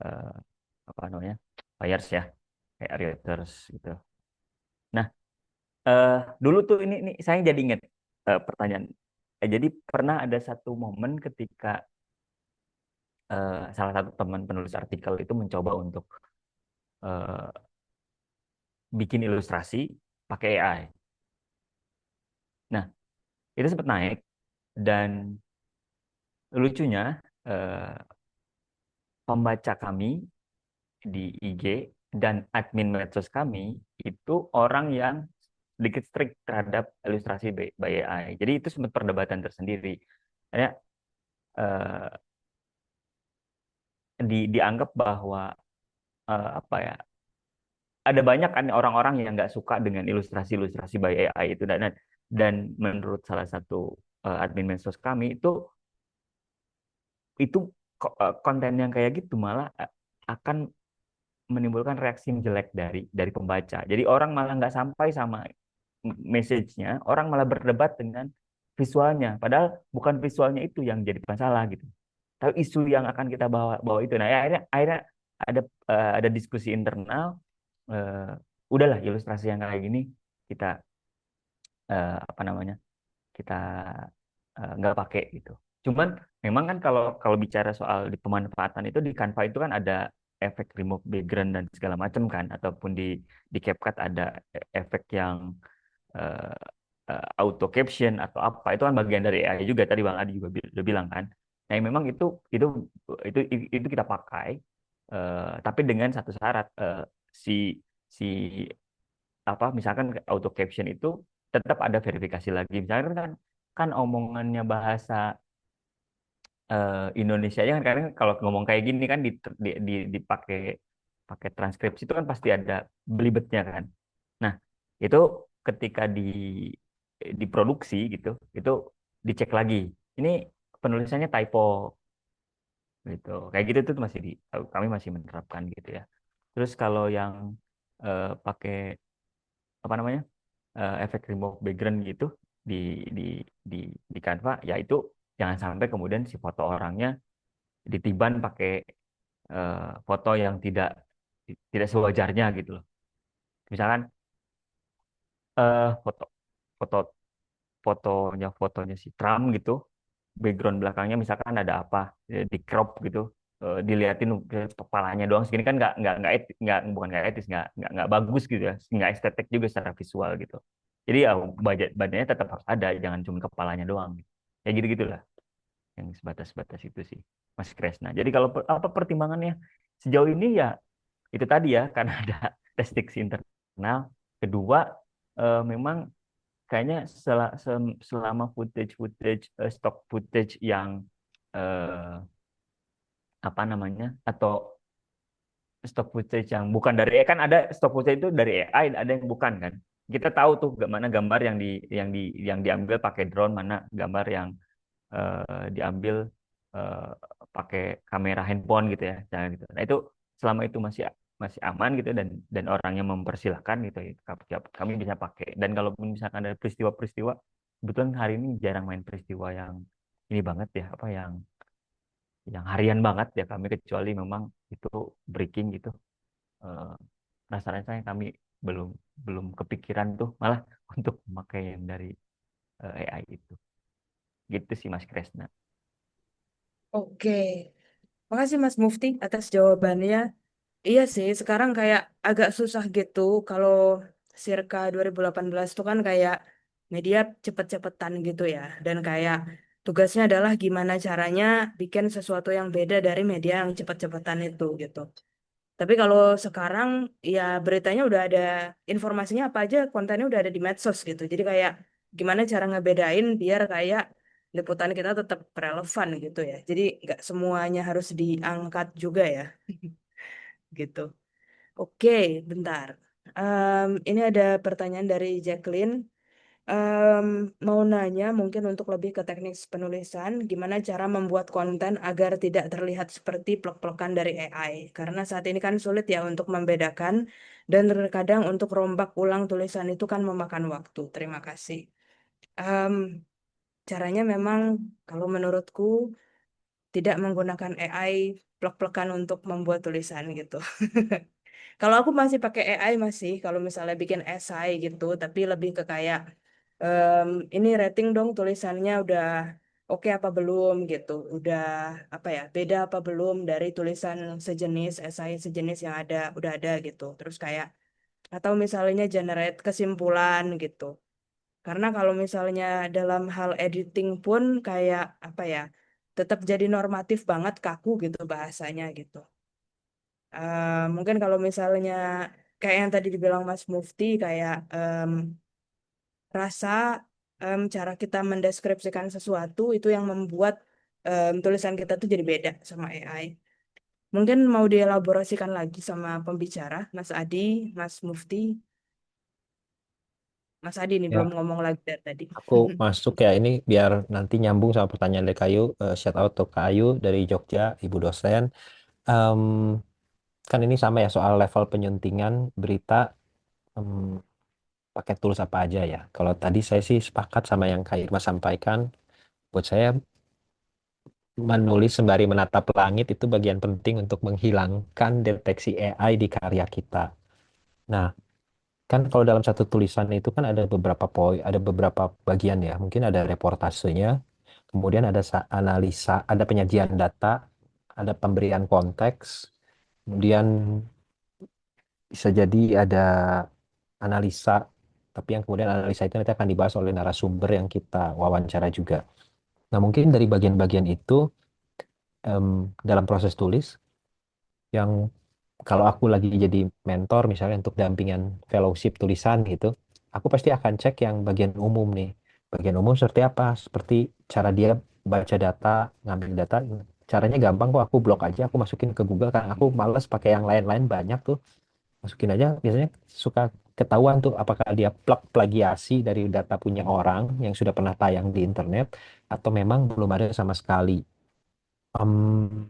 C: eh, apa namanya buyers ya, kayak Reuters gitu. Nah, dulu tuh ini saya jadi ingat pertanyaan. Jadi pernah ada satu momen ketika salah satu teman penulis artikel itu mencoba untuk eh, bikin ilustrasi pakai AI. Nah, itu sempat naik dan lucunya eh, pembaca kami di IG dan admin medsos kami itu orang yang sedikit strict terhadap ilustrasi by AI. Jadi itu sempat perdebatan tersendiri. Hanya eh, dianggap bahwa apa ya, ada banyak kan orang-orang yang nggak suka dengan ilustrasi-ilustrasi by AI itu, dan menurut salah satu admin medsos kami itu konten yang kayak gitu malah akan menimbulkan reaksi yang jelek dari pembaca. Jadi orang malah nggak sampai sama message-nya, orang malah berdebat dengan visualnya. Padahal bukan visualnya itu yang jadi masalah gitu. Tapi isu yang akan kita bawa bawa itu. Nah, ya, akhirnya ada ada diskusi internal. eh, Udahlah, ilustrasi yang kayak gini kita apa namanya, kita nggak pakai gitu. Cuman memang kan kalau kalau bicara soal di pemanfaatan itu, di Canva itu kan ada efek remove background dan segala macam kan, ataupun di CapCut ada efek yang eh, auto caption atau apa, itu kan bagian dari AI juga, tadi Bang Adi juga udah bilang kan. Nah, memang itu itu kita pakai, tapi dengan satu syarat, si si apa misalkan auto caption itu tetap ada verifikasi lagi. Misalkan kan omongannya bahasa Indonesia kan, karena kalau ngomong kayak gini kan dipakai pakai transkripsi itu kan pasti ada belibetnya kan. Nah, itu ketika diproduksi gitu, itu dicek lagi. Ini penulisannya typo gitu. Kayak gitu tuh kami masih menerapkan gitu ya. Terus kalau yang pakai apa namanya? Efek remove background gitu di di di di Canva, ya itu jangan sampai kemudian si foto orangnya ditiban pakai foto yang tidak sewajarnya gitu loh. Misalkan foto foto fotonya si Trump gitu, background belakangnya misalkan ada apa, di crop gitu, diliatin kepalanya doang segini kan bukan nggak etis, nggak bagus gitu ya, nggak estetik juga secara visual gitu. Jadi ya badannya tetap harus ada, jangan cuma kepalanya doang. Ya gitu gitulah yang sebatas itu sih, Mas Kresna. Jadi kalau apa pertimbangannya sejauh ini ya itu tadi ya, karena ada restriksi internal. Kedua, memang kayaknya selama stock footage yang eh, apa namanya, atau stock footage yang bukan dari AI, kan ada stock footage itu dari AI, ada yang bukan kan. Kita tahu tuh mana gambar yang diambil pakai drone, mana gambar yang diambil eh, pakai kamera handphone gitu ya, jangan gitu. Nah, itu selama itu masih masih aman gitu, dan orangnya mempersilahkan gitu ya, kami bisa pakai. Dan kalaupun misalkan ada peristiwa-peristiwa, kebetulan hari ini jarang main peristiwa yang ini banget ya, apa yang harian banget ya kami, kecuali memang itu breaking gitu. Eh, Rasanya kami belum belum kepikiran tuh malah untuk memakai yang dari AI itu. Gitu sih Mas Kresna.
B: Oke, makasih Mas Mufti atas jawabannya. Iya sih, sekarang kayak agak susah gitu kalau circa 2018 tuh kan kayak media cepet-cepetan gitu ya. Dan kayak tugasnya adalah gimana caranya bikin sesuatu yang beda dari media yang cepet-cepetan itu gitu. Tapi kalau sekarang ya beritanya udah ada, informasinya apa aja, kontennya udah ada di medsos gitu. Jadi kayak gimana cara ngebedain biar kayak liputan kita tetap relevan gitu ya. Jadi nggak semuanya harus diangkat juga ya gitu. Oke, bentar. Ini ada pertanyaan dari Jacqueline. Em, Mau nanya mungkin untuk lebih ke teknik penulisan, gimana cara membuat konten agar tidak terlihat seperti plek-plekan dari AI? Karena saat ini kan sulit ya untuk membedakan, dan terkadang untuk rombak ulang tulisan itu kan memakan waktu. Terima kasih. Em, Caranya memang kalau menurutku tidak menggunakan AI plek-plekan untuk membuat tulisan gitu. Kalau aku masih pakai AI masih, kalau misalnya bikin esai gitu, tapi lebih ke kayak em, ini rating dong tulisannya udah oke apa belum gitu, udah apa ya, beda apa belum dari tulisan sejenis, esai sejenis yang udah ada gitu. Terus kayak atau misalnya generate kesimpulan gitu. Karena kalau misalnya dalam hal editing pun kayak apa ya, tetap jadi normatif banget, kaku gitu bahasanya gitu. Mungkin kalau misalnya kayak yang tadi dibilang Mas Mufti, kayak rasa, cara kita mendeskripsikan sesuatu itu yang membuat tulisan kita tuh jadi beda sama AI. Mungkin mau dielaborasikan lagi sama pembicara, Mas Adi, Mas Mufti. Mas Adi nih belum
D: Ya,
B: ngomong lagi dari tadi.
D: aku masuk ya ini biar nanti nyambung sama pertanyaan dari Kayu. Shout out to Kayu dari Jogja, Ibu dosen. Em, Kan ini sama ya soal level penyuntingan berita, em, pakai tools apa aja ya. Kalau tadi saya sih sepakat sama yang Kak Irma sampaikan. Buat saya menulis sembari menatap langit itu bagian penting untuk menghilangkan deteksi AI di karya kita. Nah, kan kalau dalam satu tulisan itu kan ada beberapa poin, ada beberapa bagian ya. Mungkin ada reportasenya, kemudian ada analisa, ada penyajian data, ada pemberian konteks, kemudian bisa jadi ada analisa, tapi yang kemudian analisa itu nanti akan dibahas oleh narasumber yang kita wawancara juga. Nah, mungkin dari bagian-bagian itu, dalam proses tulis, yang kalau aku lagi jadi mentor misalnya untuk dampingan fellowship tulisan gitu, aku pasti akan cek yang bagian umum nih. Bagian umum seperti apa? Seperti cara dia baca data, ngambil data. Caranya gampang kok, aku blok aja, aku masukin ke Google kan. Aku males pakai yang lain-lain banyak tuh. Masukin aja, biasanya suka ketahuan tuh apakah dia plagiasi dari data punya orang yang sudah pernah tayang di internet atau memang belum ada sama sekali. Em,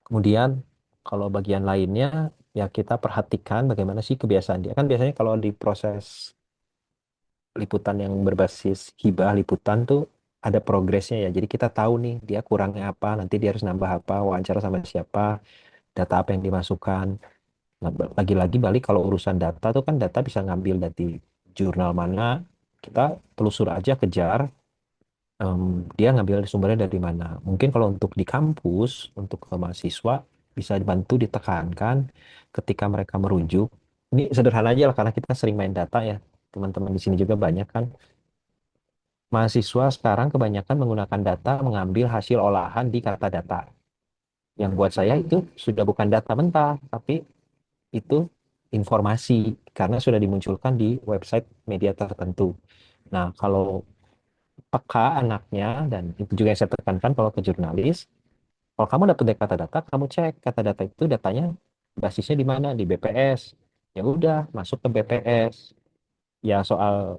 D: Kemudian kalau bagian lainnya ya kita perhatikan bagaimana sih kebiasaan dia. Kan biasanya kalau di proses liputan yang berbasis hibah liputan tuh ada progresnya ya. Jadi kita tahu nih dia kurangnya apa, nanti dia harus nambah apa, wawancara sama siapa, data apa yang dimasukkan. Nah, lagi-lagi balik kalau urusan data tuh kan data bisa ngambil dari jurnal mana, kita telusur aja kejar, em, dia ngambil sumbernya dari mana. Mungkin kalau untuk di kampus, untuk ke mahasiswa, bisa dibantu ditekankan ketika mereka merujuk. Ini sederhana aja lah karena kita sering main data ya. Teman-teman di sini juga banyak kan. Mahasiswa sekarang kebanyakan menggunakan data mengambil hasil olahan di kata data. Yang buat saya itu sudah bukan data mentah, tapi itu informasi karena sudah dimunculkan di website media tertentu. Nah, kalau peka anaknya, dan itu juga yang saya tekankan kalau ke jurnalis, kalau kamu dapat dari kata data, kamu cek kata data itu datanya basisnya di mana, di BPS. Ya udah, masuk ke BPS. Ya soal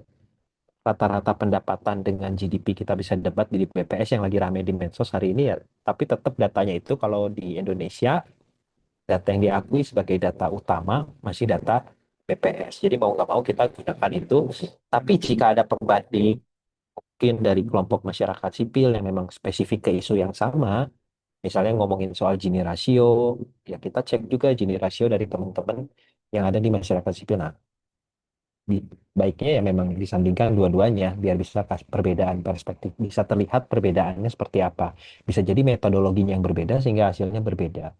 D: rata-rata pendapatan dengan GDP kita bisa debat di BPS yang lagi rame di medsos hari ini ya. Tapi tetap datanya itu kalau di Indonesia, data yang diakui sebagai data utama masih data BPS. Jadi mau nggak mau kita gunakan itu. Tapi jika ada pembanding mungkin dari kelompok masyarakat sipil yang memang spesifik ke isu yang sama, misalnya ngomongin soal Gini rasio, ya kita cek juga Gini rasio dari teman-teman yang ada di masyarakat sipil. Nah, baiknya ya memang disandingkan dua-duanya biar bisa perbedaan perspektif, bisa terlihat perbedaannya seperti apa. Bisa jadi metodologinya yang berbeda sehingga hasilnya berbeda.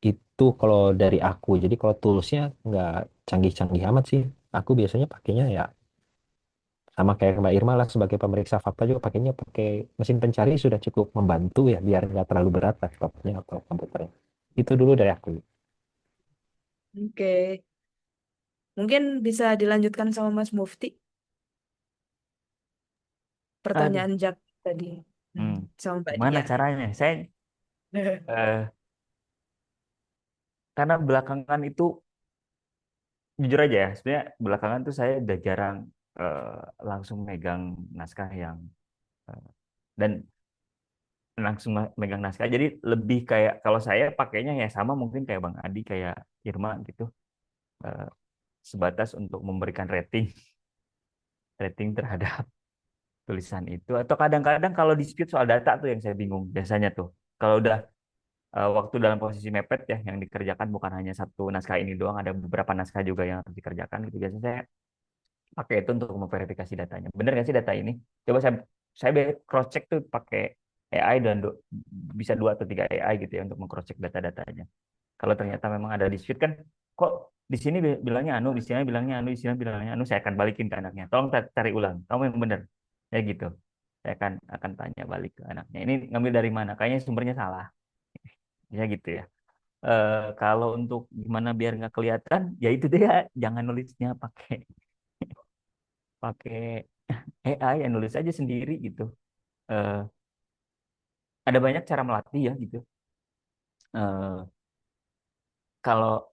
D: Itu kalau dari aku. Jadi kalau toolsnya nggak canggih-canggih amat sih. Aku biasanya pakainya ya sama kayak Mbak Irma lah sebagai pemeriksa fakta juga pakainya pakai mesin pencari sudah cukup membantu ya biar nggak terlalu berat laptopnya atau komputernya. Itu dulu dari aku.
B: Oke, mungkin bisa dilanjutkan sama Mas Mufti
C: Aduh,
B: pertanyaan Jak tadi.
C: hmm,
B: Sama Mbak
C: gimana
B: Dia.
C: caranya? Saya eh, karena belakangan itu jujur aja ya, sebenarnya belakangan tuh saya udah jarang langsung megang naskah yang eh, dan langsung megang naskah. Jadi lebih kayak kalau saya pakainya ya sama mungkin kayak Bang Adi, kayak Irma gitu, eh, sebatas untuk memberikan rating terhadap tulisan itu. Atau kadang-kadang kalau dispute soal data tuh yang saya bingung biasanya tuh. Kalau udah waktu dalam posisi mepet ya yang dikerjakan bukan hanya satu naskah ini doang, ada beberapa naskah juga yang harus dikerjakan gitu. Biasanya saya pakai itu untuk memverifikasi datanya. Bener nggak sih data ini? Coba saya cross check tuh pakai AI dan bisa 2 atau 3 AI gitu ya untuk mengcross check data-datanya. Kalau ternyata memang ada dispute kan, kok di sini bilangnya anu, di sini bilangnya anu, di sini bilangnya anu, saya akan balikin ke anaknya. Tolong cari ulang, kamu yang benar. Ya gitu. Saya akan tanya balik ke anaknya. Ini ngambil dari mana? Kayaknya sumbernya salah. Ya gitu ya. Kalau untuk gimana biar nggak kelihatan, ya itu dia, jangan nulisnya pakai pakai AI, ya nulis aja sendiri gitu. Eh, ada banyak cara melatih ya gitu. Eh, kalau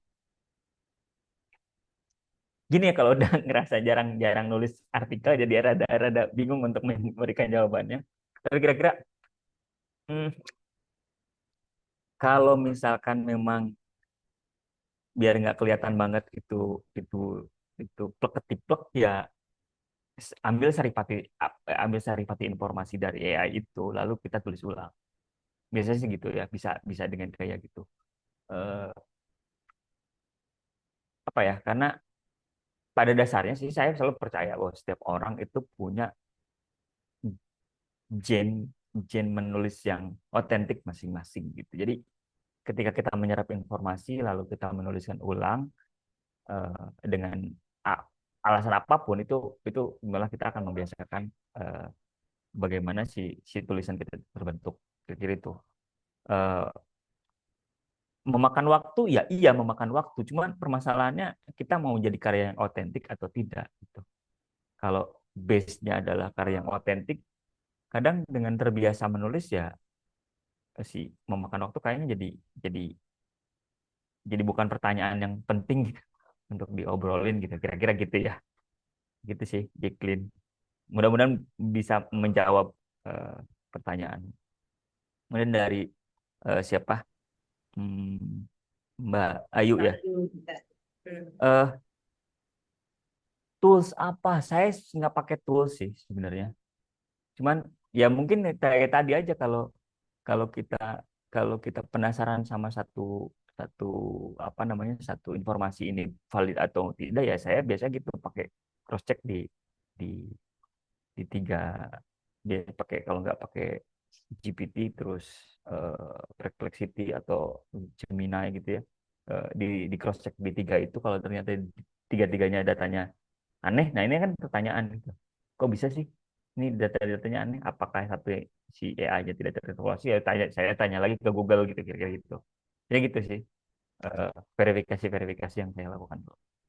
C: gini ya, kalau udah ngerasa jarang-jarang nulis artikel jadi rada-rada bingung untuk memberikan jawabannya. Tapi kira-kira hmm, kalau misalkan memang biar nggak kelihatan banget itu itu plek ketiplek ya, ambil saripati informasi dari AI itu lalu kita tulis ulang. Biasanya sih gitu ya, bisa bisa dengan kayak gitu. Eh, apa ya? Karena pada dasarnya sih saya selalu percaya bahwa setiap orang itu punya gen gen menulis yang otentik masing-masing gitu. Jadi ketika kita menyerap informasi lalu kita menuliskan ulang dengan a- alasan apapun itu malah kita akan membiasakan eh, bagaimana si tulisan kita terbentuk. Kira-kira itu. Eh, memakan waktu ya, iya memakan waktu. Cuman permasalahannya kita mau jadi karya yang otentik atau tidak gitu. Kalau base-nya adalah karya yang otentik, kadang dengan terbiasa menulis ya si memakan waktu kayaknya jadi jadi bukan pertanyaan yang penting gitu untuk diobrolin gitu, kira-kira gitu ya, gitu sih Jacqueline. Mudah-mudahan bisa menjawab eh, pertanyaan. Kemudian dari siapa? Mbak Ayu ya. Eh, tools apa? Saya nggak pakai tools sih sebenarnya. Cuman ya mungkin kayak tadi aja, kalau kalau kita kalau kita penasaran sama satu satu apa namanya, satu informasi ini valid atau tidak, ya saya biasa gitu pakai cross check di di tiga, dia pakai, kalau nggak pakai GPT terus Perplexity atau Gemini gitu ya. Di cross check di tiga itu, kalau ternyata tiga-tiganya datanya aneh, nah ini kan pertanyaan gitu, kok bisa sih ini data-datanya aneh, apakah satu si AI-nya tidak terevaluasi, ya saya tanya lagi ke Google gitu, kira-kira gitu ya. Gitu sih eh, verifikasi yang saya lakukan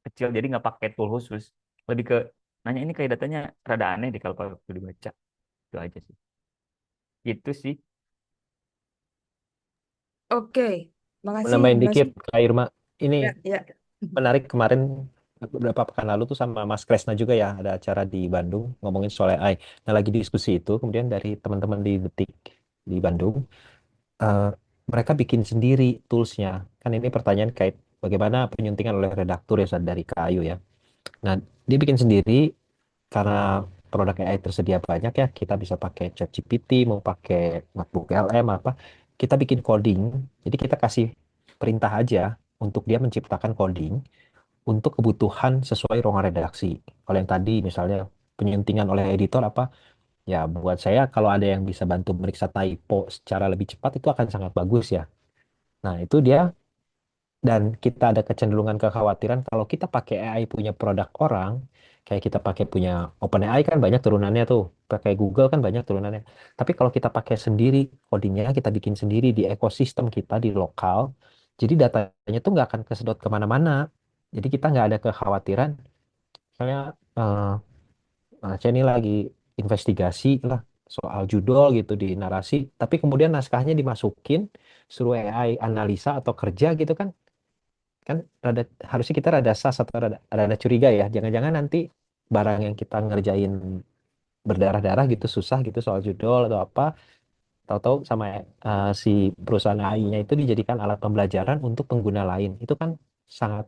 C: kecil, jadi nggak pakai tool khusus, lebih ke nanya ini kayak datanya rada aneh deh kalau waktu dibaca, itu aja sih, itu sih.
B: Oke, makasih
D: Menambahin
B: Mas.
D: dikit, Kak Irma. Ini
B: Ya, ya.
D: menarik, kemarin beberapa pekan lalu tuh sama Mas Kresna juga ya ada acara di Bandung ngomongin soal AI. Nah lagi diskusi itu kemudian dari teman-teman di Detik di Bandung, eh, mereka bikin sendiri toolsnya. Kan ini pertanyaan kait bagaimana penyuntingan oleh redaktur ya Ustaz, dari Kayu ya. Nah dia bikin sendiri karena produk AI tersedia banyak ya, kita bisa pakai ChatGPT, mau pakai MacBook LM apa, kita bikin coding. Jadi kita kasih perintah aja untuk dia menciptakan coding untuk kebutuhan sesuai ruang redaksi. Kalau yang tadi misalnya penyuntingan oleh editor apa, ya buat saya kalau ada yang bisa bantu meriksa typo secara lebih cepat itu akan sangat bagus ya. Nah, itu dia, dan kita ada kecenderungan kekhawatiran kalau kita pakai AI punya produk orang, kayak kita pakai punya OpenAI kan banyak turunannya tuh, pakai Google kan banyak turunannya. Tapi kalau kita pakai sendiri codingnya, kita bikin sendiri di ekosistem kita di lokal, Jadi datanya tuh nggak akan kesedot kemana-mana. Jadi kita nggak ada kekhawatiran, misalnya eh saya ini lagi investigasi lah soal judul gitu di narasi, tapi kemudian naskahnya dimasukin, suruh AI analisa atau kerja gitu kan, kan rada, harusnya kita rada sas atau rada curiga ya, jangan-jangan nanti barang yang kita ngerjain berdarah-darah gitu susah gitu soal judul atau apa, tahu-tahu sama si perusahaan AI-nya itu dijadikan alat pembelajaran untuk pengguna lain, itu kan sangat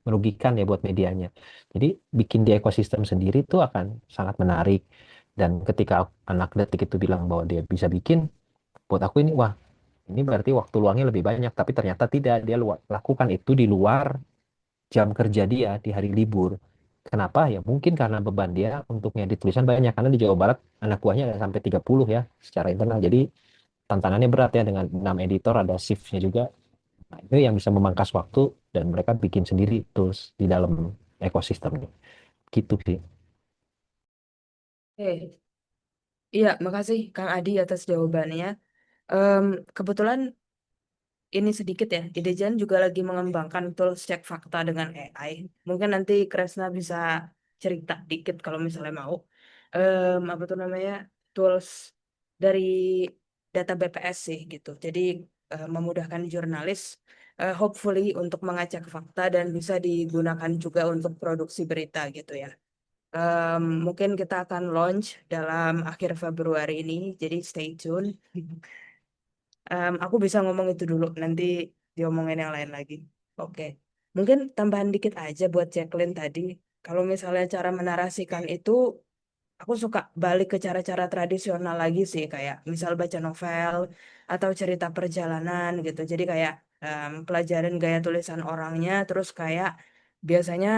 D: merugikan ya buat medianya. Jadi bikin di ekosistem sendiri itu akan sangat menarik. Dan ketika anak detik itu bilang bahwa dia bisa bikin, buat aku ini wah, ini berarti waktu luangnya lebih banyak. Tapi ternyata tidak, dia lakukan itu di luar jam kerja dia di hari libur. Kenapa? Ya mungkin karena beban dia untuk ngedit tulisan banyak. Karena di Jawa Barat anak buahnya ada sampai 30 ya secara internal. Jadi tantangannya berat ya, dengan 6 editor, ada shift-nya juga. Nah, itu yang bisa memangkas waktu dan mereka bikin sendiri tools di dalam ekosistemnya. Gitu sih.
B: Oke, iya, makasih Kang Adi atas jawabannya. Em, Kebetulan ini sedikit ya, IDJN juga lagi mengembangkan tools cek fakta dengan AI. Mungkin nanti Kresna bisa cerita dikit kalau misalnya mau. Apa tuh namanya, tools dari data BPS sih gitu. Jadi memudahkan jurnalis, hopefully untuk mengacak fakta dan bisa digunakan juga untuk produksi berita gitu ya. Mungkin kita akan launch dalam akhir Februari ini, jadi stay tune. Aku bisa ngomong itu dulu, nanti diomongin yang lain lagi. Oke, mungkin tambahan dikit aja buat Jacqueline tadi. Kalau misalnya cara menarasikan itu, aku suka balik ke cara-cara tradisional lagi sih, kayak misal baca novel atau cerita perjalanan gitu. Jadi kayak pelajarin gaya tulisan orangnya, terus kayak biasanya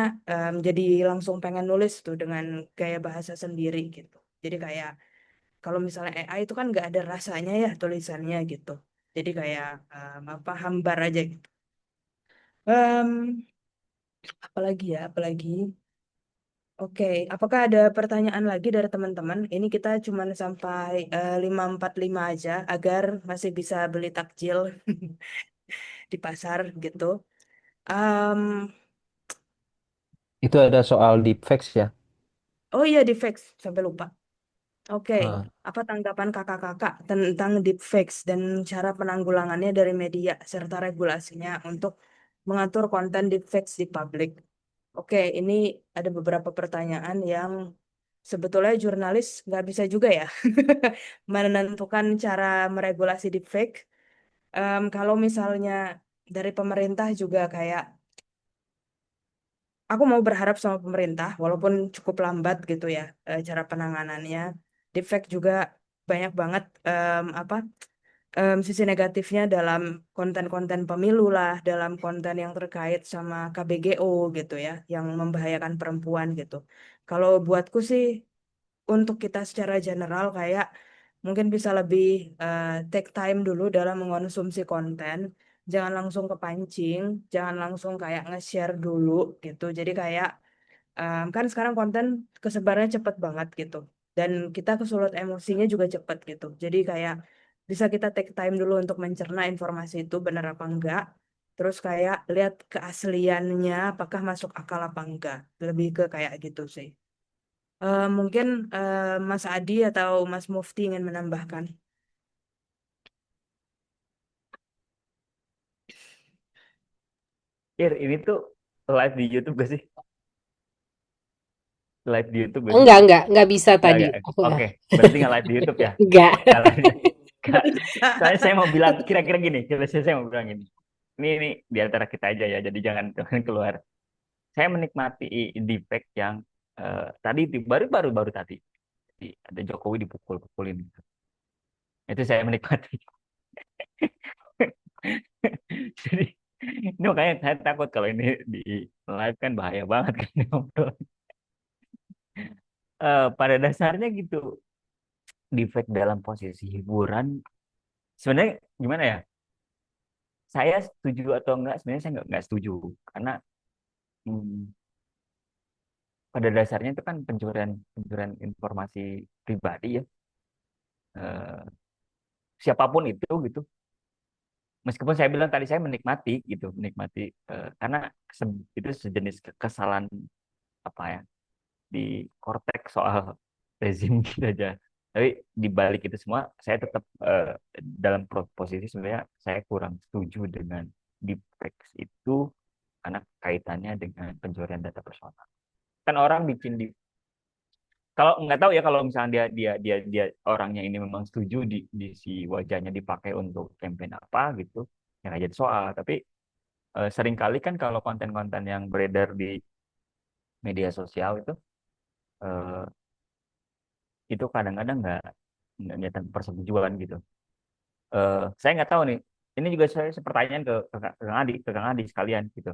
B: jadi langsung pengen nulis tuh dengan gaya bahasa sendiri gitu. Jadi kayak kalau misalnya AI itu kan nggak ada rasanya ya tulisannya gitu. Jadi kayak apa hambar aja gitu. Em, Apalagi ya, apalagi. Oke, apakah ada pertanyaan lagi dari teman-teman? Ini kita cuma sampai 5:45 aja agar masih bisa beli takjil di pasar gitu. Em,
D: Itu ada soal deepfakes ya.
B: oh iya, di fax sampai lupa. Oke,
D: Ah,
B: apa tanggapan kakak-kakak tentang deepfakes dan cara penanggulangannya dari media serta regulasinya untuk mengatur konten deepfakes di publik? Oke, ini ada beberapa pertanyaan yang sebetulnya jurnalis nggak bisa juga ya menentukan cara meregulasi deepfake. Kalau misalnya dari pemerintah juga kayak aku mau berharap sama pemerintah, walaupun cukup lambat gitu ya cara penanganannya. Deepfake juga banyak banget apa sisi negatifnya dalam konten-konten pemilu lah, dalam konten yang terkait sama KBGO gitu ya, yang membahayakan perempuan gitu. Kalau buatku sih untuk kita secara general kayak mungkin bisa lebih take time dulu dalam mengonsumsi konten. Jangan langsung kepancing, jangan langsung kayak nge-share dulu gitu. Jadi kayak kan sekarang konten kesebarannya cepet banget gitu. Dan kita kesulut emosinya juga cepet gitu. Jadi kayak bisa kita take time dulu untuk mencerna informasi itu benar apa enggak. Terus kayak lihat keasliannya apakah masuk akal apa enggak. Lebih ke kayak gitu sih. Mungkin Mas Adi atau Mas Mufti ingin menambahkan.
C: Ini tuh live di YouTube gak sih? Live di YouTube gak sih?
A: Enggak bisa tadi.
C: Enggak.
A: Aku ya.
C: Oke, berarti nggak live di YouTube ya?
A: Enggak.
C: Nggak live. Nggak. Soalnya saya mau bilang kira-kira gini. Coba saya mau bilang gini. Ini di antara kita aja ya. Jadi jangan jangan keluar. Saya menikmati defect yang tadi baru tadi. Jadi ada Jokowi dipukul-pukulin. Itu saya menikmati. Jadi ini makanya saya takut kalau ini di live kan bahaya banget kan ngobrol. Pada dasarnya gitu, defect dalam posisi hiburan sebenarnya gimana ya? Saya setuju atau enggak? Sebenarnya saya enggak setuju karena hmm, pada dasarnya itu kan pencurian pencurian informasi pribadi ya. Eh, Siapapun itu gitu. meskipun saya bilang tadi saya menikmati gitu, menikmati karena itu sejenis kekesalan apa ya di korteks soal rezim gitu aja. Tapi di balik itu semua, saya tetap dalam posisi sebenarnya saya kurang setuju dengan deep fakes itu karena kaitannya dengan pencurian data personal. Kan orang bikin di kalau nggak tahu ya kalau misalnya dia orangnya ini memang setuju di si wajahnya dipakai untuk campaign apa gitu, ya nggak jadi soal. Tapi seringkali kan kalau konten-konten yang beredar di media sosial eh, itu kadang-kadang nggak nyata persetujuan gitu. Saya nggak tahu nih. Ini juga saya pertanyaan ke Kang Adi sekalian gitu.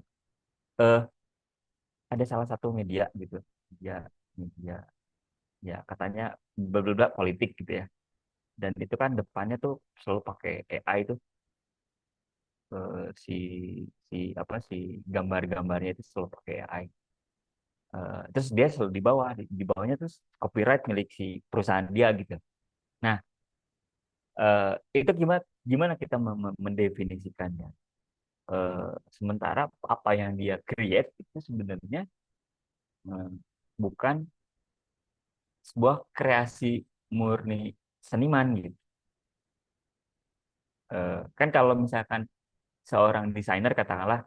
C: Eh, ada salah satu media gitu, media media ya katanya berbeda politik gitu ya. Dan itu kan depannya tuh selalu pakai AI itu si si apa si gambar-gambarnya itu selalu pakai AI. Terus dia selalu di bawahnya terus copyright milik si perusahaan dia gitu. Nah, itu gimana gimana kita mendefinisikannya? Sementara apa yang dia create itu sebenarnya eh, bukan sebuah kreasi murni seniman gitu. Kan kalau misalkan seorang desainer katakanlah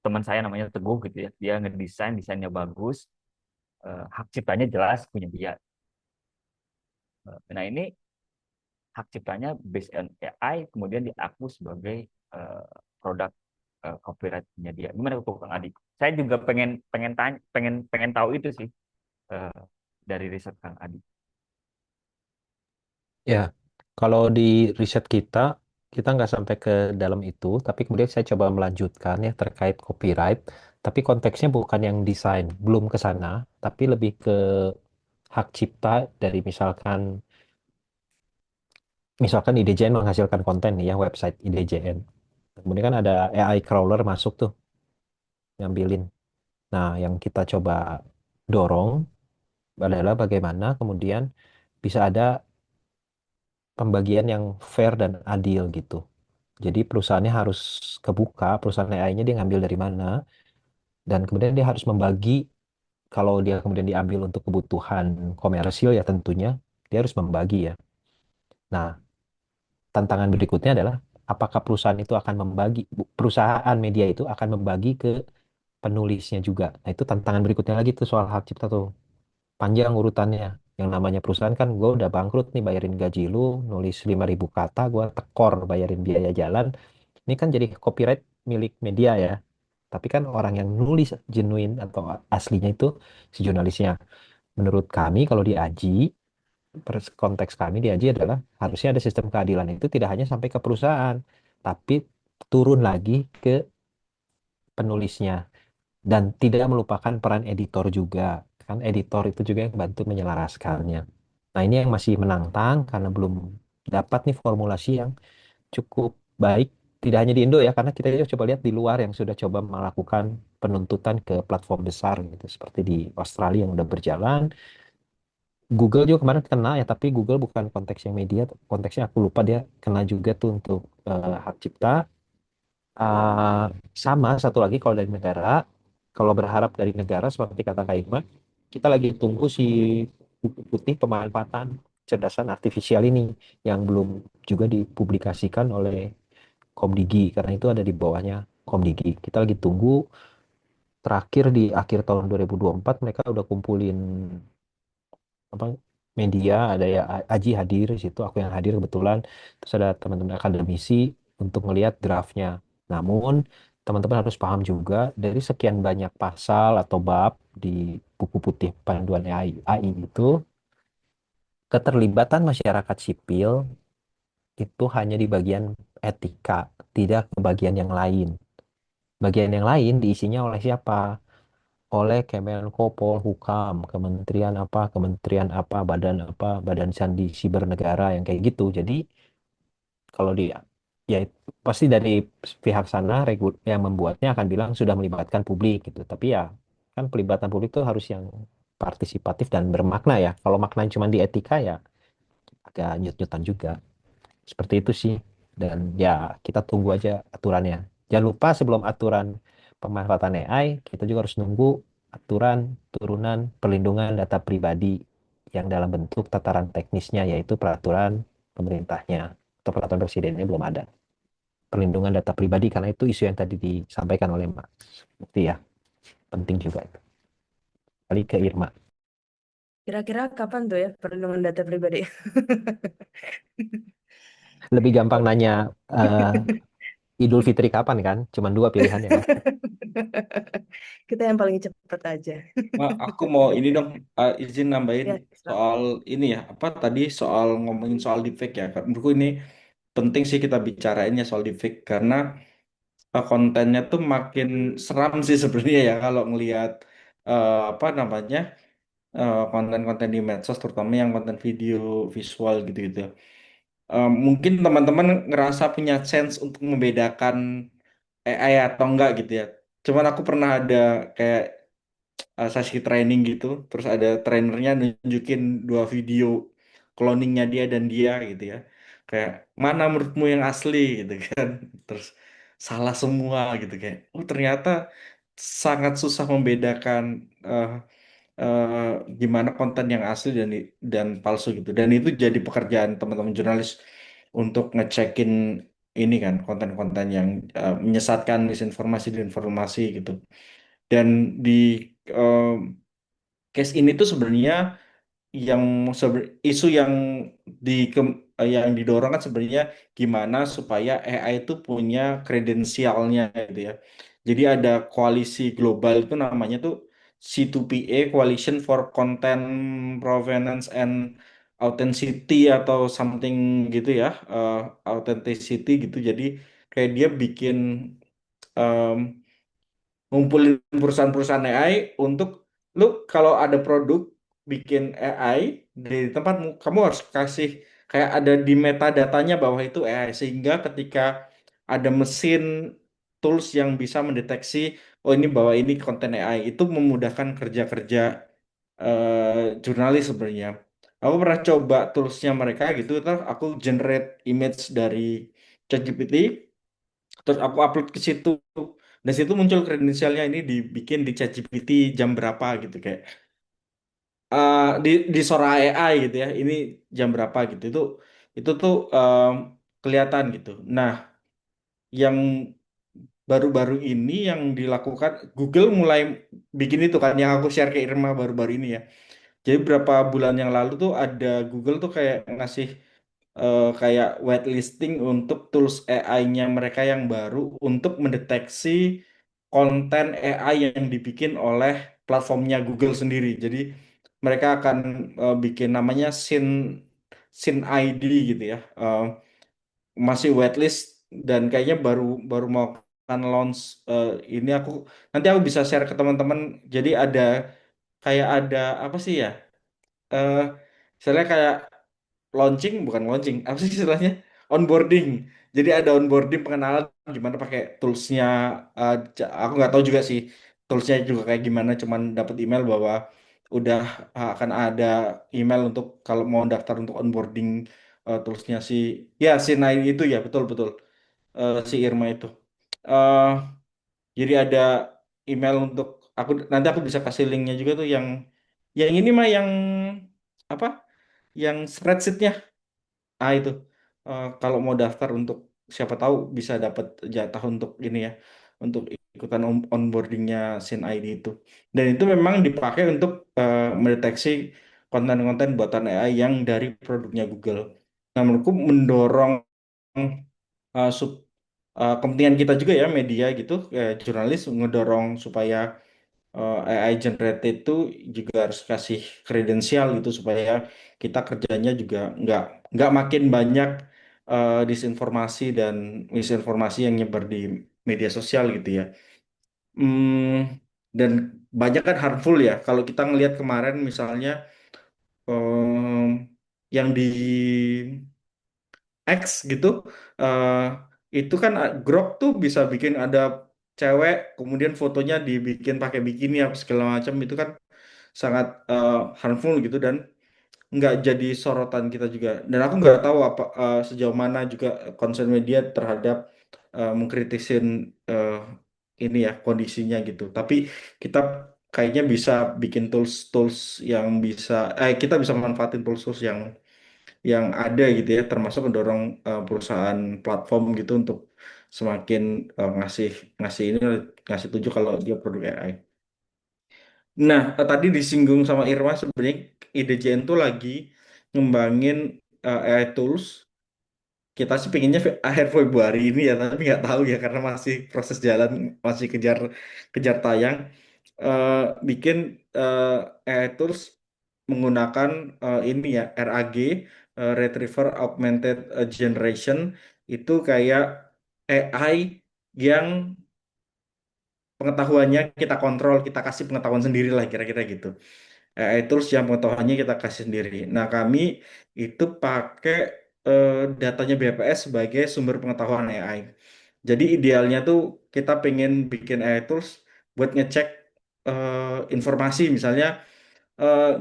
C: teman saya namanya Teguh gitu ya, dia ngedesain desainnya bagus, hak ciptanya jelas punya dia. Nah ini hak ciptanya based on AI kemudian diaku sebagai eh, produk copyright punya dia. Gimana tuh Kang Adi? Saya juga pengen pengen tanya, pengen tahu itu sih eh, dari riset Kang Adi.
D: Ya, kalau di riset kita, kita nggak sampai ke dalam itu, tapi kemudian saya coba melanjutkan ya terkait copyright, tapi konteksnya bukan yang desain, belum ke sana, tapi lebih ke hak cipta dari misalkan IDJN menghasilkan konten nih ya, website IDJN. Kemudian kan ada AI crawler masuk tuh, ngambilin. Nah, yang kita coba dorong adalah bagaimana kemudian bisa ada pembagian yang fair dan adil gitu. Jadi perusahaannya harus kebuka, perusahaan AI-nya dia ngambil dari mana, dan kemudian dia harus membagi, kalau dia kemudian diambil untuk kebutuhan komersil ya tentunya, dia harus membagi ya. Nah, tantangan berikutnya adalah apakah perusahaan itu akan membagi, perusahaan media itu akan membagi ke penulisnya juga. Nah, itu tantangan berikutnya lagi tuh soal hak cipta tuh. Panjang urutannya. Yang namanya perusahaan kan gue udah bangkrut nih bayarin gaji lu, nulis 5.000 kata, gue tekor bayarin biaya jalan. Ini kan jadi copyright milik media ya. Tapi kan orang yang nulis genuine atau aslinya itu si jurnalisnya. Menurut kami kalau di AJI, konteks kami di AJI adalah harusnya ada sistem keadilan itu tidak hanya sampai ke perusahaan, tapi turun lagi ke penulisnya. Dan tidak melupakan peran editor juga. Kan editor itu juga yang bantu menyelaraskannya. Nah ini yang masih menantang karena belum dapat nih formulasi yang cukup baik. Tidak hanya di Indo ya, karena kita juga coba lihat di luar yang sudah coba melakukan penuntutan ke platform besar gitu. Seperti di Australia yang udah berjalan. Google juga kemarin kena ya, tapi Google bukan konteks yang media. Konteksnya aku lupa dia kena juga tuh untuk hak cipta. Uh, Sama satu lagi kalau dari negara, kalau berharap dari negara seperti kata Kak Irma, kita lagi tunggu si buku putih pemanfaatan kecerdasan artifisial ini yang belum juga dipublikasikan oleh Komdigi karena itu ada di bawahnya Komdigi. Kita lagi tunggu, terakhir di akhir tahun 2024 mereka udah kumpulin apa media, ada ya Aji hadir di situ, aku yang hadir kebetulan, terus ada teman-teman akademisi untuk melihat draftnya. Namun teman-teman harus paham juga dari sekian banyak pasal atau bab di buku putih panduan AI itu, keterlibatan masyarakat sipil itu hanya di bagian etika, tidak ke bagian yang lain. Bagian yang lain diisinya oleh siapa? Oleh Kemenko Polhukam, Kementerian apa, Badan Sandi Siber Negara yang kayak gitu. Jadi kalau di ya pasti dari pihak sana yang membuatnya akan bilang sudah melibatkan publik gitu. Tapi ya kan pelibatan publik itu harus yang partisipatif dan bermakna ya. Kalau maknanya cuma di etika ya agak nyut-nyutan juga. Seperti itu sih. Dan ya kita tunggu aja aturannya. Jangan lupa sebelum aturan pemanfaatan AI, kita juga harus nunggu aturan turunan perlindungan data pribadi yang dalam bentuk tataran teknisnya, yaitu peraturan pemerintahnya atau peraturan presidennya belum ada. Perlindungan data pribadi, karena itu isu yang tadi disampaikan oleh Mas Mufti ya, penting juga itu. Kali ke Irma.
B: Kira-kira kapan tuh ya perlindungan data pribadi?
D: Lebih gampang nanya Idul Fitri kapan kan? Cuman dua pilihannya kan.
B: Kita yang paling cepat aja.
E: Aku mau ini dong, izin nambahin
B: Ya,
E: soal ini ya, apa tadi soal ngomongin soal deepfake ya. Menurutku ini penting sih kita bicarain ya soal deepfake karena kontennya tuh makin seram sih sebenarnya ya kalau ngelihat apa namanya konten-konten di medsos, terutama yang konten video visual gitu-gitu. Mungkin teman-teman ngerasa punya sense untuk membedakan AI atau enggak gitu ya. Cuman aku pernah ada kayak sesi training gitu, terus ada trainernya nunjukin dua video cloningnya dia dan dia gitu ya. Kayak mana menurutmu yang asli gitu kan. Terus salah semua gitu kayak. Oh ternyata sangat susah membedakan eh, eh, gimana konten yang asli dan palsu gitu. Dan itu jadi pekerjaan teman-teman jurnalis untuk ngecekin ini kan konten-konten yang menyesatkan, misinformasi dan informasi gitu. Dan di eh, case ini tuh sebenarnya yang isu yang yang didorong kan sebenarnya gimana supaya AI itu punya kredensialnya gitu ya. Jadi ada koalisi global itu namanya tuh C2PA Coalition for Content Provenance and Authenticity atau something gitu ya, authenticity gitu. Jadi kayak dia bikin ngumpulin perusahaan-perusahaan AI untuk lu kalau ada produk bikin AI di tempatmu, kamu harus kasih kayak ada di metadatanya bahwa itu AI sehingga ketika ada mesin tools yang bisa mendeteksi oh ini bahwa ini konten AI itu memudahkan kerja-kerja jurnalis sebenarnya. Aku pernah coba toolsnya mereka gitu, terus aku generate image dari ChatGPT, terus aku upload ke situ dan situ muncul kredensialnya ini dibikin di ChatGPT jam berapa gitu kayak di Sora AI gitu ya ini jam berapa gitu itu tuh kelihatan gitu. Nah yang baru-baru ini yang dilakukan Google mulai bikin itu kan yang aku share ke Irma baru-baru ini ya. Jadi berapa bulan yang lalu tuh ada Google tuh kayak ngasih kayak whitelisting untuk tools AI-nya mereka yang baru untuk mendeteksi konten AI yang dibikin oleh platformnya Google sendiri. Jadi mereka akan bikin namanya Sin ID gitu ya. Masih whitelist dan kayaknya baru baru mau akan launch ini aku nanti aku bisa share ke teman-teman. Jadi ada kayak ada apa sih ya? eh Misalnya kayak launching bukan launching apa sih istilahnya onboarding, jadi ada onboarding pengenalan gimana pakai toolsnya. Aku nggak tahu juga sih toolsnya juga kayak gimana, cuman dapat email bahwa udah akan ada email untuk kalau mau daftar untuk onboarding toolsnya si Nine itu ya betul betul si Irma itu. eh jadi ada email untuk aku nanti aku bisa kasih linknya juga tuh yang ini mah yang apa yang spreadsheetnya. Itu kalau mau daftar untuk siapa tahu bisa dapat jatah untuk ini ya, untuk ikutan onboardingnya Sin ID itu. Dan itu memang dipakai untuk mendeteksi konten-konten buatan AI yang dari produknya Google. Nah, menurutku mendorong uh, sub, kepentingan kita juga ya media gitu, jurnalis ngedorong supaya AI generated itu juga harus kasih kredensial gitu supaya kita kerjanya juga nggak makin banyak disinformasi dan misinformasi yang nyebar di media sosial gitu ya. Hmm, dan banyak kan harmful ya. Kalau kita ngelihat kemarin misalnya yang di X gitu, eh, itu kan Grok tuh bisa bikin ada cewek, kemudian fotonya dibikin pakai bikini apa segala macam itu kan sangat harmful gitu dan nggak jadi sorotan kita juga. Dan aku nggak tahu apa sejauh mana juga concern media terhadap mengkritisin eh, ini ya kondisinya gitu. Tapi kita kayaknya bisa bikin tools-tools yang bisa kita bisa manfaatin tools yang ada gitu ya, termasuk mendorong perusahaan platform gitu untuk semakin ngasih ngasih ini ngasih tunjuk kalau dia produk AI. Nah, tadi disinggung sama Irma sebenarnya IDJN tuh lagi ngembangin AI tools. Kita sih pengennya akhir Februari ini ya, tapi nggak tahu ya karena masih proses jalan, masih kejar kejar tayang. Eh, bikin AI tools menggunakan ini ya RAG, Retriever Augmented Generation, itu kayak AI yang pengetahuannya kita kontrol, kita kasih pengetahuan sendiri lah kira-kira gitu. Tools yang pengetahuannya kita kasih sendiri. Nah, kami itu pakai datanya BPS sebagai sumber pengetahuan AI. Jadi idealnya tuh kita pengen bikin AI tools buat ngecek informasi. Misalnya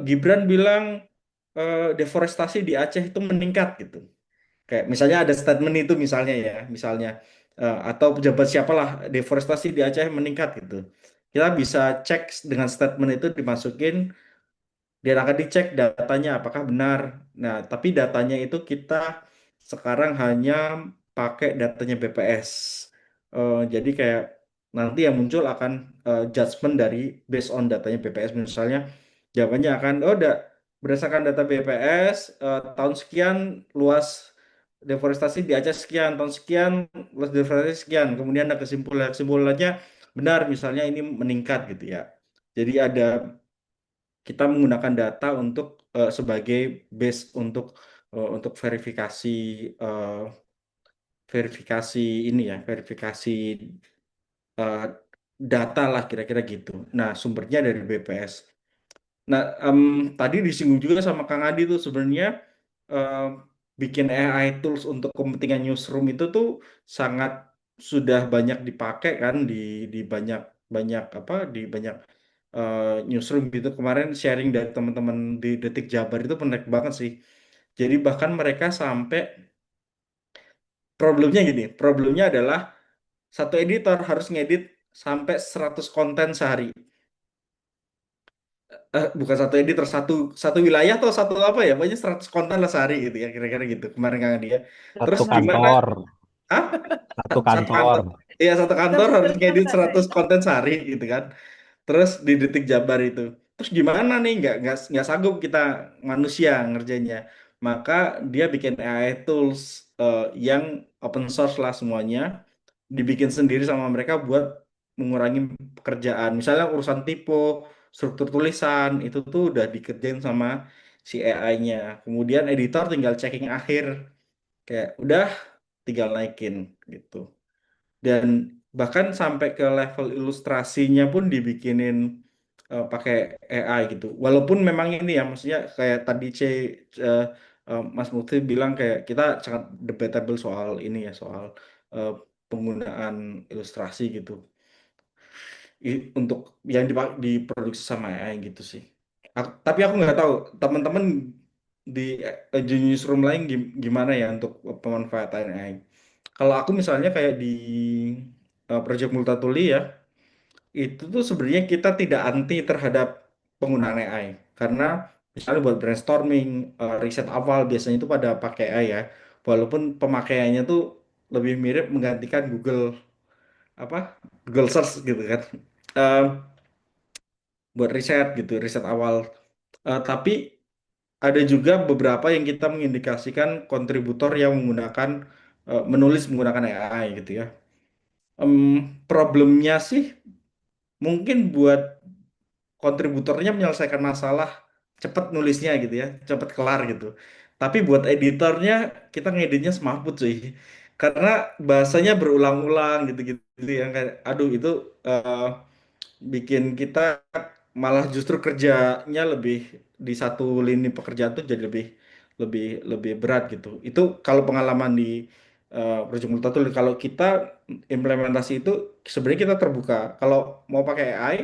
E: Gibran bilang deforestasi di Aceh itu meningkat gitu. Kayak misalnya ada statement itu misalnya ya, misalnya atau pejabat siapalah deforestasi di Aceh meningkat gitu. Kita bisa cek dengan statement itu dimasukin dan akan dicek datanya apakah benar. Nah, tapi datanya itu kita sekarang hanya pakai datanya BPS. Jadi kayak nanti yang muncul akan judgement dari based on datanya BPS. Misalnya jawabannya akan, oh berdasarkan data BPS tahun sekian luas deforestasi di Aceh sekian, tahun sekian luas deforestasi sekian. Kemudian ada kesimpulannya benar misalnya ini meningkat gitu ya. Jadi ada kita menggunakan data untuk sebagai base untuk verifikasi eh, verifikasi ini ya verifikasi eh, data lah kira-kira gitu. Nah sumbernya dari BPS. Nah tadi disinggung juga sama Kang Adi tuh sebenarnya em, bikin AI tools untuk kepentingan newsroom itu tuh sangat sudah banyak dipakai kan di banyak banyak apa di banyak newsroom gitu. Kemarin sharing dari teman-teman di Detik Jabar itu menarik banget sih. Jadi bahkan mereka sampai problemnya adalah satu editor harus ngedit sampai 100 konten sehari. Bukan satu editor, satu satu wilayah atau satu apa ya, pokoknya 100 konten lah sehari gitu ya, kira-kira gitu. Kemarin kan dia.
B: Terus
E: Terus
D: Satu
E: gimana?
B: ngapain?
D: kantor,
E: Hah?
D: satu
E: Satu
D: kantor.
E: kantor. Iya, satu kantor harus
B: Terus
E: ngedit
B: capek.
E: 100 konten sehari gitu kan. Terus di Detik Jabar itu. Terus gimana nih? Nggak sanggup kita manusia ngerjainnya. Maka dia bikin AI tools yang open source lah semuanya. Dibikin sendiri sama mereka buat mengurangi pekerjaan. Misalnya urusan typo, struktur tulisan, itu tuh udah dikerjain sama si AI-nya. Kemudian editor tinggal checking akhir. Kayak udah tinggal naikin gitu. Dan bahkan sampai ke level ilustrasinya pun dibikinin pakai AI gitu. Walaupun memang ini ya maksudnya kayak tadi eh, Mas Mufti bilang kayak kita sangat debatable soal ini ya soal eh, penggunaan ilustrasi gitu. Untuk yang diproduksi sama AI gitu sih. Tapi aku nggak tahu teman-teman di di newsroom lain gimana ya untuk pemanfaatan AI. Kalau aku misalnya kayak di Project Multatuli ya, itu tuh sebenarnya kita tidak anti terhadap penggunaan AI. Karena misalnya buat brainstorming, riset awal biasanya itu pada pakai AI ya. Walaupun pemakaiannya tuh lebih mirip menggantikan apa Google Search gitu kan. Eh, buat riset gitu, riset awal. Tapi ada juga beberapa yang kita mengindikasikan kontributor yang menggunakan menulis menggunakan AI gitu ya. Problemnya sih mungkin buat kontributornya menyelesaikan masalah cepet nulisnya gitu ya, cepet kelar gitu. Tapi buat editornya kita ngeditnya semaput sih. Karena bahasanya berulang-ulang gitu-gitu ya kayak aduh itu eh, bikin kita malah justru kerjanya lebih di satu lini pekerjaan tuh jadi lebih lebih lebih berat gitu. Itu kalau pengalaman di Project Multatul, kalau kita implementasi itu sebenarnya kita terbuka. Kalau mau pakai AI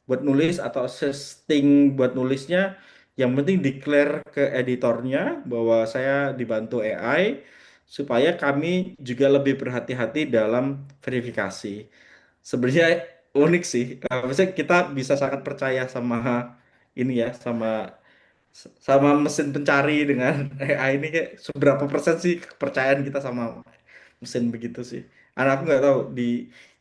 E: buat nulis atau assisting buat nulisnya Yang penting declare ke editornya bahwa saya dibantu AI supaya kami juga lebih berhati-hati dalam verifikasi. Sebenarnya unik sih. Maksudnya kita bisa sangat percaya sama ini ya, sama mesin pencari dengan AI ini kayak seberapa persen sih kepercayaan kita sama mesin begitu sih. Anak aku nggak tahu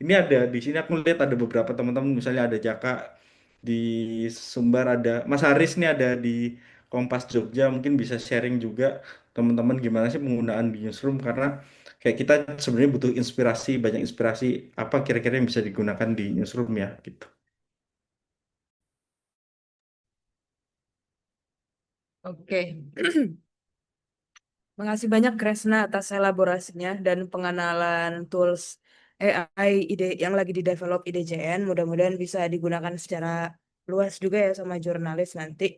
E: ini ada di sini aku lihat ada beberapa teman-teman misalnya ada Jaka di Sumbar, ada Mas Haris nih ada di Kompas Jogja, mungkin bisa sharing juga teman-teman gimana sih penggunaan di newsroom, karena kayak kita sebenarnya butuh inspirasi, banyak inspirasi apa kira-kira yang bisa digunakan di newsroom ya gitu.
B: Oke. Makasih banyak Kresna atas elaborasinya dan pengenalan tools AI ide yang lagi di-develop IDJN. Mudah-mudahan bisa digunakan secara luas juga ya sama jurnalis nanti.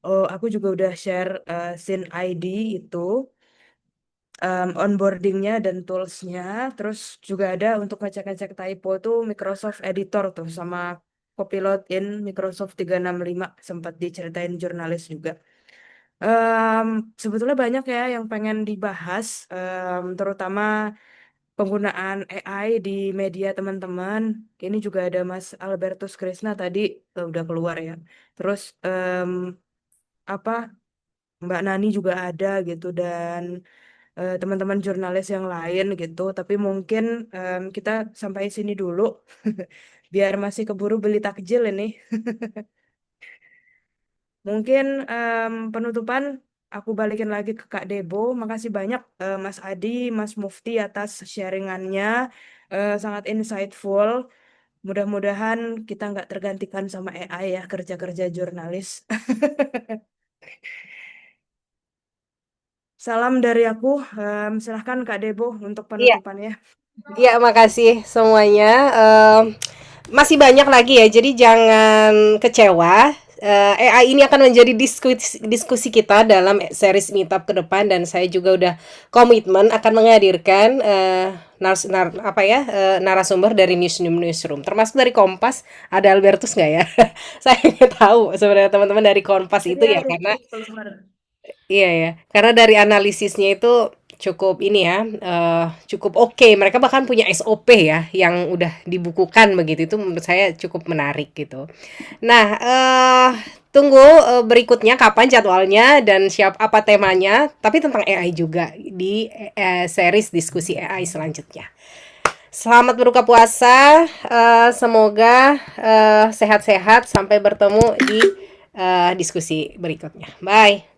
B: Oh, aku juga udah share Scene ID itu, onboardingnya dan toolsnya. Terus juga ada untuk ngecek-ngecek typo tuh Microsoft Editor tuh sama Copilot in Microsoft 365 sempat diceritain jurnalis juga. Em, Sebetulnya banyak ya yang pengen dibahas, terutama penggunaan AI di media teman-teman. Ini juga ada Mas Albertus Krisna tadi udah keluar ya. Terus apa Mbak Nani juga ada gitu dan teman-teman jurnalis yang lain gitu. Tapi mungkin kita sampai sini dulu biar masih keburu beli takjil ini. Mungkin penutupan aku balikin lagi ke Kak Debo. Makasih banyak Mas Adi, Mas Mufti atas sharingannya. Sangat insightful. Mudah-mudahan kita nggak tergantikan sama AI ya kerja-kerja jurnalis. Salam dari aku. Silahkan Kak Debo untuk
A: Iya,
B: penutupannya.
A: iya, makasih semuanya. Masih banyak lagi ya, jadi jangan kecewa. AI ini akan menjadi diskusi kita dalam series meetup ke depan, dan saya juga udah komitmen akan menghadirkan narasumber dari newsroom, termasuk dari Kompas. Ada Albertus nggak ya? Saya nggak tahu sebenarnya teman-teman dari Kompas itu ya, karena iya ya, karena dari analisisnya itu cukup ini ya, cukup oke. Mereka bahkan punya SOP ya, yang udah dibukukan begitu. Itu menurut saya cukup menarik gitu. Nah, tunggu berikutnya kapan jadwalnya dan apa temanya, tapi tentang AI juga di series diskusi AI selanjutnya. Selamat berbuka puasa, semoga sehat-sehat sampai bertemu di diskusi berikutnya. Bye.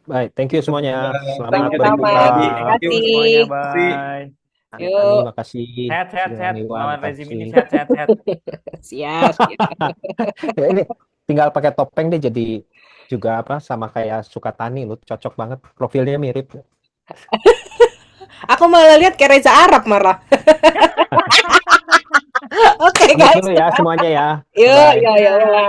D: Baik, thank you semuanya. Selamat
E: Thank you,
A: Sama-sama.
E: Mas
D: berbuka.
E: Adi.
A: Terima
C: Thank you
A: kasih.
C: semuanya,
E: Kasih.
C: bye.
D: Ani,
A: Yuk.
D: makasih.
C: Sehat, sehat, sehat.
D: Niwa,
C: Melawan rezim
D: makasih.
C: ini sehat, sehat, sehat.
A: Siap.
D: Ya, ini tinggal pakai topeng deh jadi juga apa sama kayak Sukatani lu cocok banget profilnya mirip.
A: Aku malah lihat kayak Reza Arab malah. Oke,
D: Pamit
A: guys.
D: dulu ya semuanya ya.
A: Yuk,
D: Bye.
A: yuk, yuk.